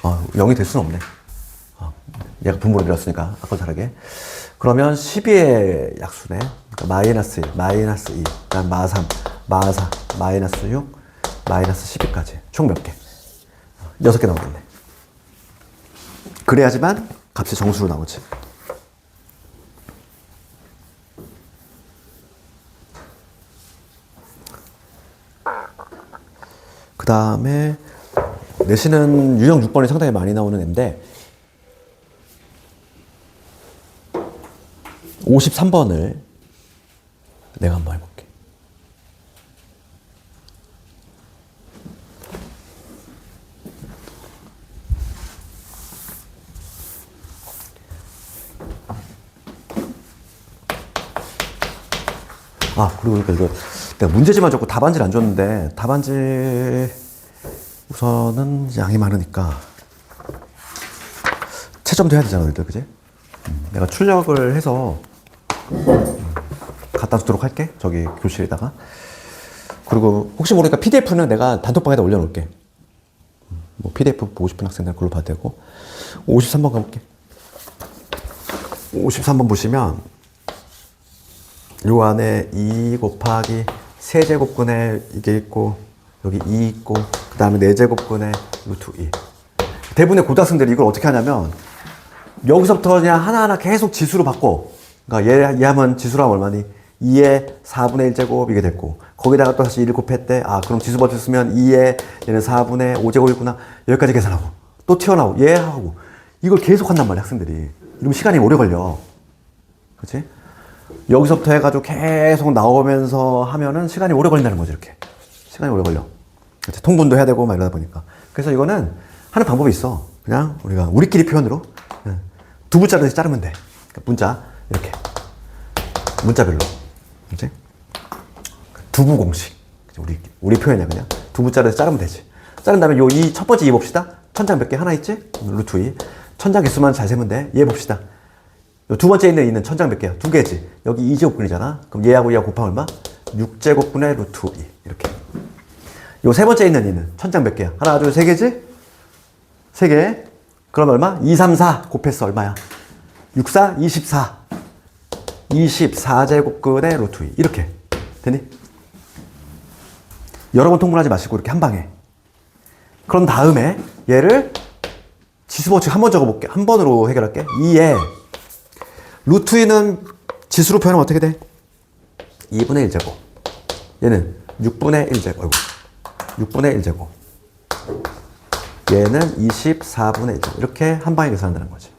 0이 될 수는 없네. 얘가 분모로 밀었으니까 아까 잘하게. 그러면 12의 약수네. 그러니까 마이너스 1, 마이너스 2, 그다음 마3, 마4, 마이너스 6, 마이너스 12까지. 총 몇 개? 6개 나오겠네. 그래야지만 값이 정수로 나오지. 그 다음에 내신은 유형 6번이 상당히 많이 나오는 앤데 53번을 내가 한번 해볼게. 그리고 그러니까 이거 내가 문제지만 적고 답안지를 안 줬는데 답안지 우선은 양이 많으니까 채점도 해야 되잖아, 너희들, 그지? 내가 출력을 해서 갖다 주도록 할게. 저기 교실에다가. 그리고 혹시 모르니까 PDF는 내가 단톡방에다 올려놓을게. 뭐 PDF 보고 싶은 학생들 그걸로 봐도 되고. 53번 가볼게. 53번 보시면 요 안에 2 곱하기 세제곱근에 이게 있고 여기 2 있고 그 다음에 4제곱근에 루트 2. 대부분의 고등학생들이 이걸 어떻게 하냐면 여기서부터 그냥 하나하나 계속 지수로 바꿔. 그러니까 얘 하면 지수로 하면 얼마니? 2의 4분의 1제곱 이게 됐고 거기다가 또 다시 1을 곱했대. 그럼 지수 버튼 쓰면 2의 얘는 4분의 5제곱이구나. 여기까지 계산하고 또 튀어나오고 얘 하고 이걸 계속 한단 말이야 학생들이. 이러면 시간이 오래 걸려. 그치? 여기서부터 해가지고 계속 나오면서 하면은 시간이 오래 걸린다는 거지. 이렇게 시간이 오래 걸려. 그치? 통분도 해야 되고 막 이러다 보니까. 그래서 이거는 하는 방법이 있어. 그냥 우리가 우리끼리 표현으로 두 문자로 자르면 돼. 그러니까 문자 이렇게 문자별로. 그치? 두부 공식. 우리 표현이야. 그냥 두부자로 자르면 되지. 자른 다음에 이 첫 번째 2 봅시다. 천장 몇 개 하나 있지? 루트 2. 천장 개수만 잘 세면 돼. 얘 봅시다. 두 번째 있는 천장 몇 개야? 2개지. 여기 2제곱분이잖아. 그럼 얘하고 얘하고 곱하면 얼마? 6제곱분의 루트 2. 이렇게. 요 세 번째 있는 이는 천장 몇 개야? 하나, 둘, 세 개지? 3개. 그럼 얼마? 2, 3, 4 곱했어. 얼마야? 6, 4, 24. 24제곱근의 루트 2. 이렇게. 되니? 여러 번 통분하지 마시고 이렇게 한 방에. 그런 다음에 얘를 지수법칙 한 번 적어볼게. 한 번으로 해결할게. 2에 루트 2는 지수로 표현하면 어떻게 돼? 2분의 1제곱. 얘는 6분의 1제곱. 6분의 1제곱. 얘는 24분의 1제곱. 이렇게 한 방에 계산한다는 거지.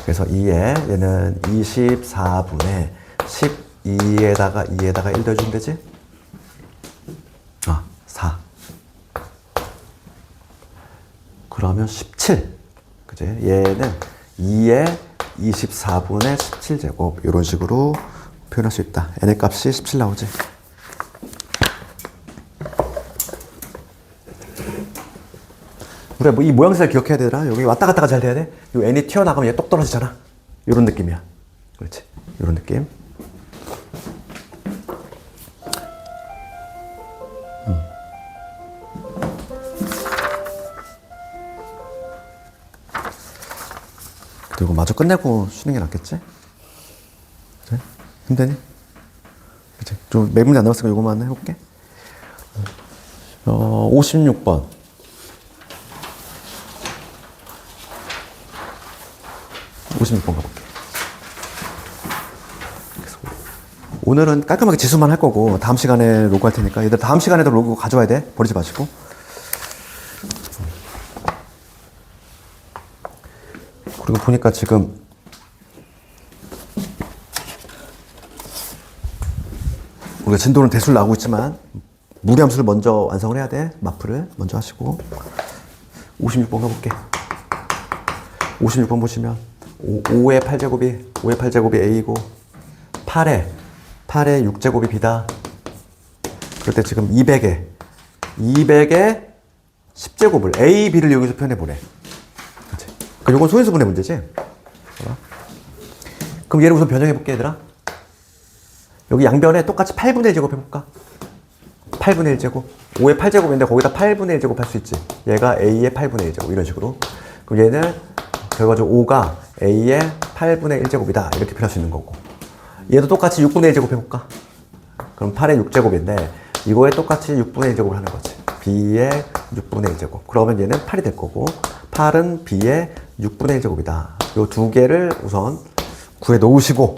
그래서 2에 얘는 24분의 12에다가 2에다가 1 더해주면 되지? 4. 그러면 17. 그지? 얘는 2에 24분의 17제곱 이런 식으로 표현할 수 있다. n의 값이 17 나오지. 우리가 뭐 이 모양새를 기억해야 되더라. 여기 왔다 갔다가 잘 돼야 돼. 이 n이 튀어나가면 얘 똑 떨어지잖아. 이런 느낌이야. 그렇지. 이런 느낌. 그리고 마저 끝내고 쉬는 게 낫겠지? 그래? 힘드니? 그치? 좀 몇 문제 안 남았으니까 이거만 해볼게. 56번. 가볼게. 오늘은 깔끔하게 지수만 할 거고 다음 시간에 로그 할 테니까 얘들 다음 시간에도 로그 가져와야 돼. 버리지 마시고. 그리고 보니까 지금 우리가 진도는 대수를 나오고 있지만 무리함수를 먼저 완성을 해야 돼. 마프를 먼저 하시고 56번 가볼게. 56번 보시면 5의 8제곱이 A고 8의 6제곱이 B다. 그럴 때 지금 200의 10제곱을 A, B를 여기서 표현해보래. 그치? 그러니까 이건 소인수분의 문제지? 봐봐. 그럼 얘를 우선 변형해볼게, 얘들아. 여기 양변에 똑같이 8분의 1제곱 해볼까? 8분의 1제곱. 5의 8제곱인데 거기다 8분의 1제곱 할 수 있지. 얘가 A의 8분의 1제곱. 이런 식으로. 그럼 얘는 결과적으로 5가 A의 8분의 1제곱이다. 이렇게 표현할 수 있는 거고. 얘도 똑같이 6분의 1제곱 해볼까? 그럼 8의 6제곱인데 이거에 똑같이 6분의 1제곱을 하는 거지. B의 6분의 1제곱. 그러면 얘는 8이 될 거고 8은 B의 6분의 1제곱이다. 이 두 개를 우선 구해 놓으시고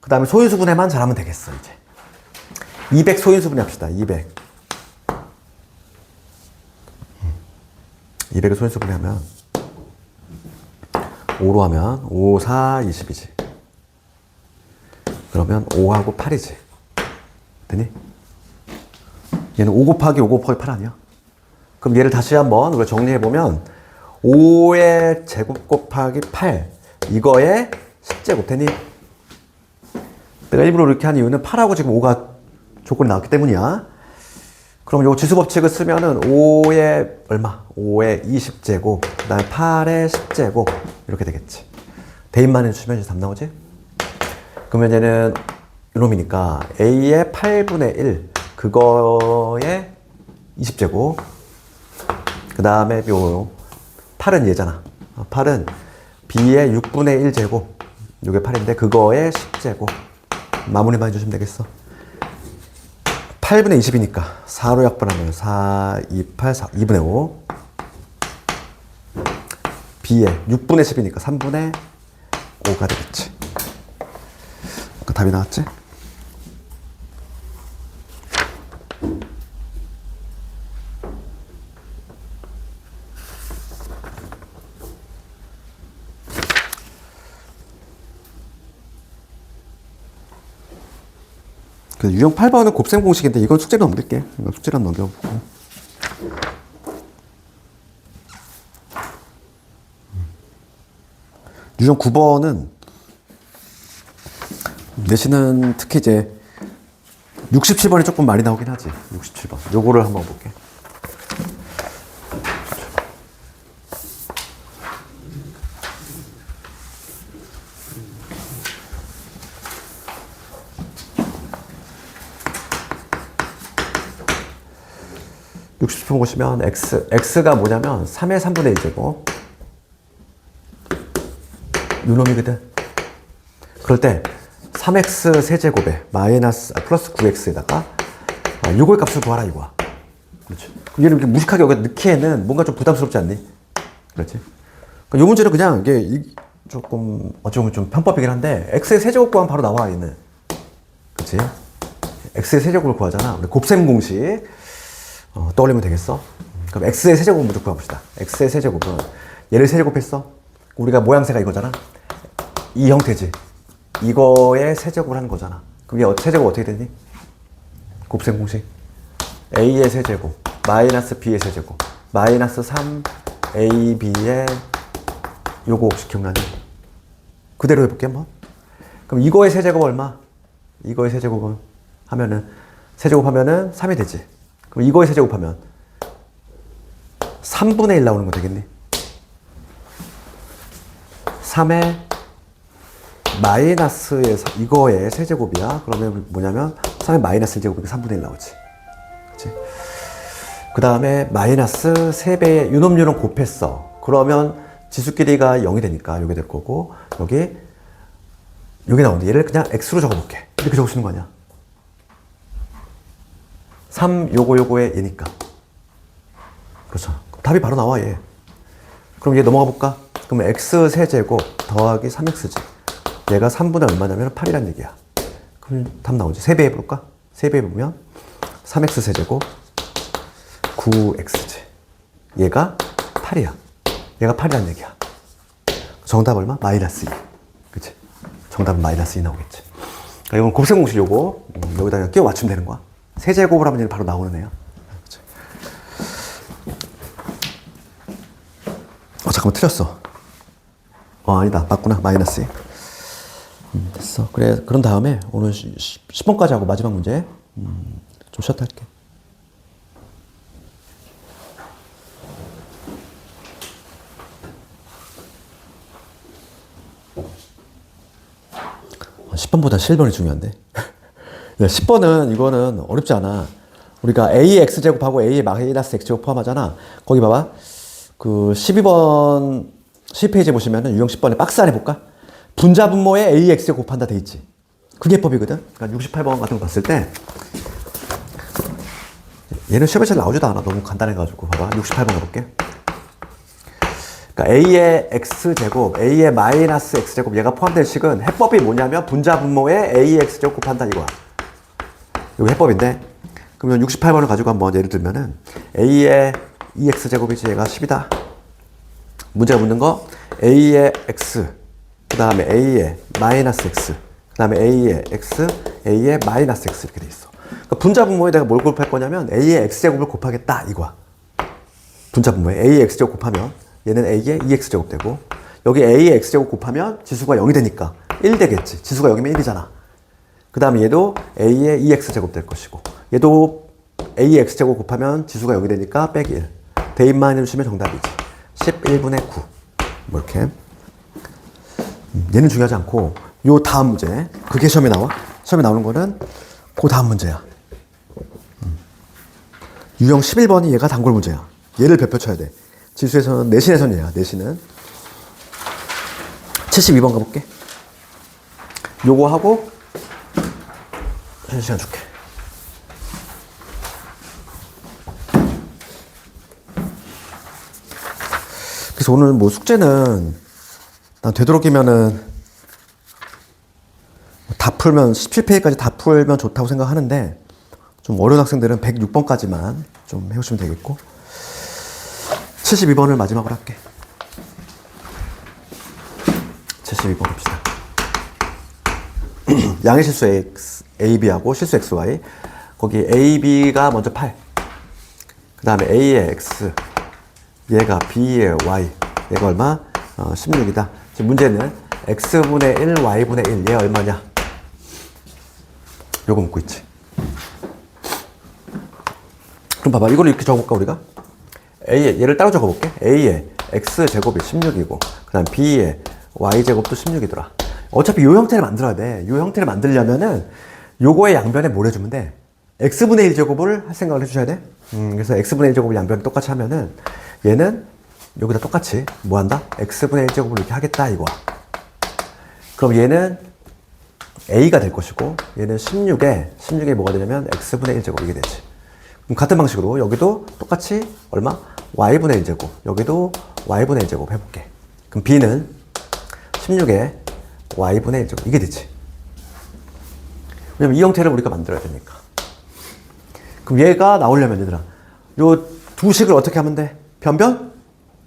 그 다음에 소인수분해만 잘하면 되겠어. 이제 200 소인수분해 합시다. 200을 소인수분해 하면 5로 하면 5, 4, 20이지. 그러면 5하고 8이지. 되니? 얘는 5 곱하기 5 곱하기 8 아니야? 그럼 얘를 다시 한번 우리가 정리해보면 5의 제곱 곱하기 8 이거의 10제곱 되니? 내가 일부러 이렇게 한 이유는 8하고 지금 5가 조건이 나왔기 때문이야. 그럼 요 지수법칙을 쓰면은 5의 얼마? 5의 20제곱 그 다음에 8의 10제곱 이렇게 되겠지. 대입만 해주시면 이제 답 나오지? 그러면 얘는 이놈이니까 A의 8분의 1 그거의 20제곱 그 다음에 요 8은 얘잖아. 8은 B의 6분의 1제곱 요게 8인데 그거의 10제곱 마무리만 해주시면 되겠어. 8분의 20이니까 4로 약분하면 4, 2, 8, 4, 2분의 5 B의 6분의 10이니까 3분의 5가 되겠지. 그 답이 나왔지? 그 유형 8번은 곱셈 공식인데 이건 숙제로 넘길게. 이거 숙제로 넘겨보고. 유형 9번은 내신은 특히 이제 67번이 조금 많이 나오긴 하지. 67번. 요거를 한번 볼게. 보시면 x가 뭐냐면 3의 3분의 1제곱 요놈이거든. 그럴 때 3x 세제곱에 마이너스 플러스 9x에다가 요거의 값을 구하라 이거야. 그렇지. 얘를 이렇게 무식하게 여기 넣기에는 뭔가 좀 부담스럽지 않니? 그렇지. 그러니까 요 문제는 그냥 이게 조금 어찌 보면 좀 편법이긴 한데 x의 세제곱 구하면 바로 나와 얘는. 그렇지. x의 세제곱을 구하잖아. 우리 곱셈 공식 떠올리면 되겠어? 그럼 x의 세제곱을 먼저 구해봅시다. x의 세제곱은 얘를 세제곱했어? 우리가 모양새가 이거잖아. 이 형태지. 이거의 세제곱을 하는 거잖아. 그럼 얘 세제곱 어떻게 되니? 곱셈 공식. a의 세제곱 마이너스 b의 세제곱 마이너스 3ab의 요거 혹시 기억나니? 그대로 해볼게 한번. 그럼 이거의 세제곱 얼마? 이거의 세제곱은 하면은 세제곱하면은 3이 되지. 그럼 이거의 세제곱하면 3분의 1 나오는 거 되겠니? 3의 마이너스의 이거의 세제곱이야. 그러면 뭐냐면 3의 마이너스 1제곱이니까 3분의 1 나오지. 그치? 그 다음에 마이너스 3배의 유놈유놈 곱했어. 그러면 지수끼리가 0이 되니까 여기 될 거고 여기 나오는데 얘를 그냥 x로 적어볼게. 이렇게 적을 수 있는 거 아니야? 3 요거의 얘니까. 그렇죠. 답이 바로 나와 얘. 그럼 얘 넘어가 볼까? 그럼 x 세제곱 더하기 3x지. 얘가 3분의 얼마냐면 8이란 얘기야. 그럼 답 나오지. 3배 해볼까? 3배 해보면 3x 세제곱 9x지. 얘가 8이야. 얘가 8이란 얘기야. 정답 얼마? 마이너스 2. 그치? 정답은 마이너스 2 나오겠지. 그러니까 이건 곱셈 공식 요거 여기다 그냥 끼워 맞추면 되는 거야. 세제곱을 하면 얘는 바로 나오는 애야. 그치? 잠깐만 틀렸어. 아니다. 맞구나. 마이너스 2. 됐어. 그래, 그런 다음에 오늘 10번까지 하고 마지막 문제 좀 쉬었다 할게. 아, 10번보다 7번이 중요한데. 10번은 이거는 어렵지 않아. 우리가 a의 x제곱하고 a의 마이너스 x제곱 포함하잖아. 거기 봐봐. 그 12번 10페이지 보시면은 유형 10번에 박스 안에 볼까? 분자 분모에 a, x에 곱한다 돼 있지. 그게 법이거든. 그러니까 68번 같은 거 봤을 때 얘는 시험에 잘 나오지도 않아. 너무 간단해가지고 봐봐. 68번 가볼게. 그러니까 a의 x제곱, a의 마이너스 x제곱 얘가 포함된 식은 해법이 뭐냐면 분자 분모에 a, x제곱 곱한다 이거야. 이거 해법인데 그러면 68번을 가지고 한번 예를 들면은 a의 2x제곱이지 얘가 10이다. 문제가 묻는 거 a의 x 그 다음에 a의 마이너스 x 그 다음에 a의 x a의 마이너스 x 이렇게 돼 있어. 그러니까 분자 분모에 내가 뭘 곱할 거냐면 a의 x제곱을 곱하겠다 이거야. 분자 분모에 a의 x제곱 곱하면 얘는 a의 2x제곱 되고 여기 a의 x제곱 곱하면 지수가 0이 되니까 1 되겠지. 지수가 0이면 1이잖아. 그 다음에 얘도 a의 2x제곱 될 것이고 얘도 a의 x제곱 곱하면 지수가 0이 되니까 빼기 1. 대입만 해주시면 정답이지. 11분의 9. 뭐 이렇게. 얘는 중요하지 않고 요 다음 문제. 그게 시험에 나와. 시험에 나오는 거는 그 다음 문제야. 유형 11번이 얘가 단골 문제야. 얘를 별표 쳐야 돼. 지수에서는 내신에서는 얘야. 내신은 72번 가볼게. 요거 하고 쉬는 시간 줄게. 그래서 오늘 뭐 숙제는 난 되도록이면은 다 풀면 17페이지까지 다 풀면 좋다고 생각하는데 좀 어려운 학생들은 106번까지만 좀 해오시면 되겠고 72번을 마지막으로 할게. 72번 봅시다. 양의 실수 x, a, b하고 실수 x, y 거기 a, b가 먼저 8 그 다음에 a의 x 얘가 b의 y 얘가 얼마? 16이다. 지금 문제는 x분의 1, y분의 1 얘 얼마냐? 요거 묻고 있지. 그럼 봐봐. 이걸 이렇게 적어볼까 우리가? a의 얘를 따로 적어볼게. a의 x제곱이 16이고 그 다음 b의 y제곱도 16이더라. 어차피 요 형태를 만들어야 돼. 요 형태를 만들려면은 요거의 양변에 뭘 해주면 돼? x분의 1제곱을 할 생각을 해주셔야 돼. 그래서 x분의 1제곱을 양변에 똑같이 하면은 얘는 여기다 똑같이 뭐 한다? x분의 1제곱을 이렇게 하겠다 이거야. 그럼 얘는 a가 될 것이고 얘는 16에 뭐가 되냐면 x분의 1제곱 이게 되지. 그럼 같은 방식으로 여기도 똑같이 얼마? y분의 1제곱 여기도 y분의 1제곱 해볼게. 그럼 b는 16에 y분의 1제곱 이게 되지. 왜냐면 이 형태를 우리가 만들어야 되니까. 그럼 얘가 나오려면 얘들아 요 두 식을 어떻게 하면 돼? 변변?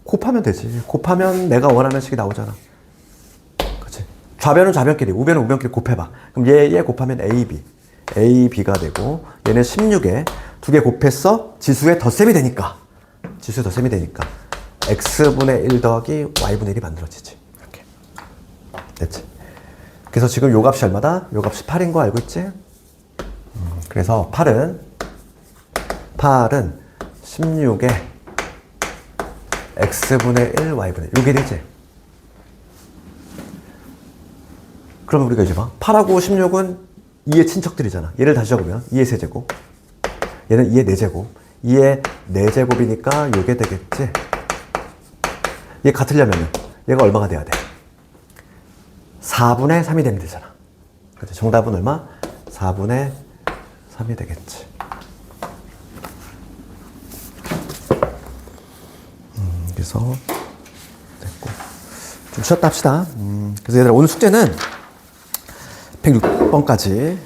곱하면 되지. 곱하면 내가 원하는 식이 나오잖아. 그치? 좌변은 좌변끼리, 우변은 우변끼리 곱해봐. 그럼 얘 곱하면 AB. AB가 되고, 얘는 16에 두 개 곱했어? 지수의 덧셈이 되니까. 지수의 덧셈이 되니까. X분의 1 더하기 Y분의 1이 만들어지지. 이렇게. 됐지? 그래서 지금 요 값이 얼마다? 요 값이 8인 거 알고 있지? 그래서 8은 16에 X분의 1, Y분의 1. 요게 되지? 그러면 우리가 이제 봐. 8하고 16은 2의 친척들이잖아. 얘를 다시 적으면 2의 세제곱. 얘는 2의 4제곱. 2의 4제곱이니까 요게 되겠지? 얘 같으려면 얘가 얼마가 돼야 돼? 4분의 3이 되면 되잖아. 그치? 정답은 얼마? 4분의 3이 되겠지. 그래서 됐고. 좀 쉬었다 합시다. 그래서 얘들아 오늘 숙제는 106번까지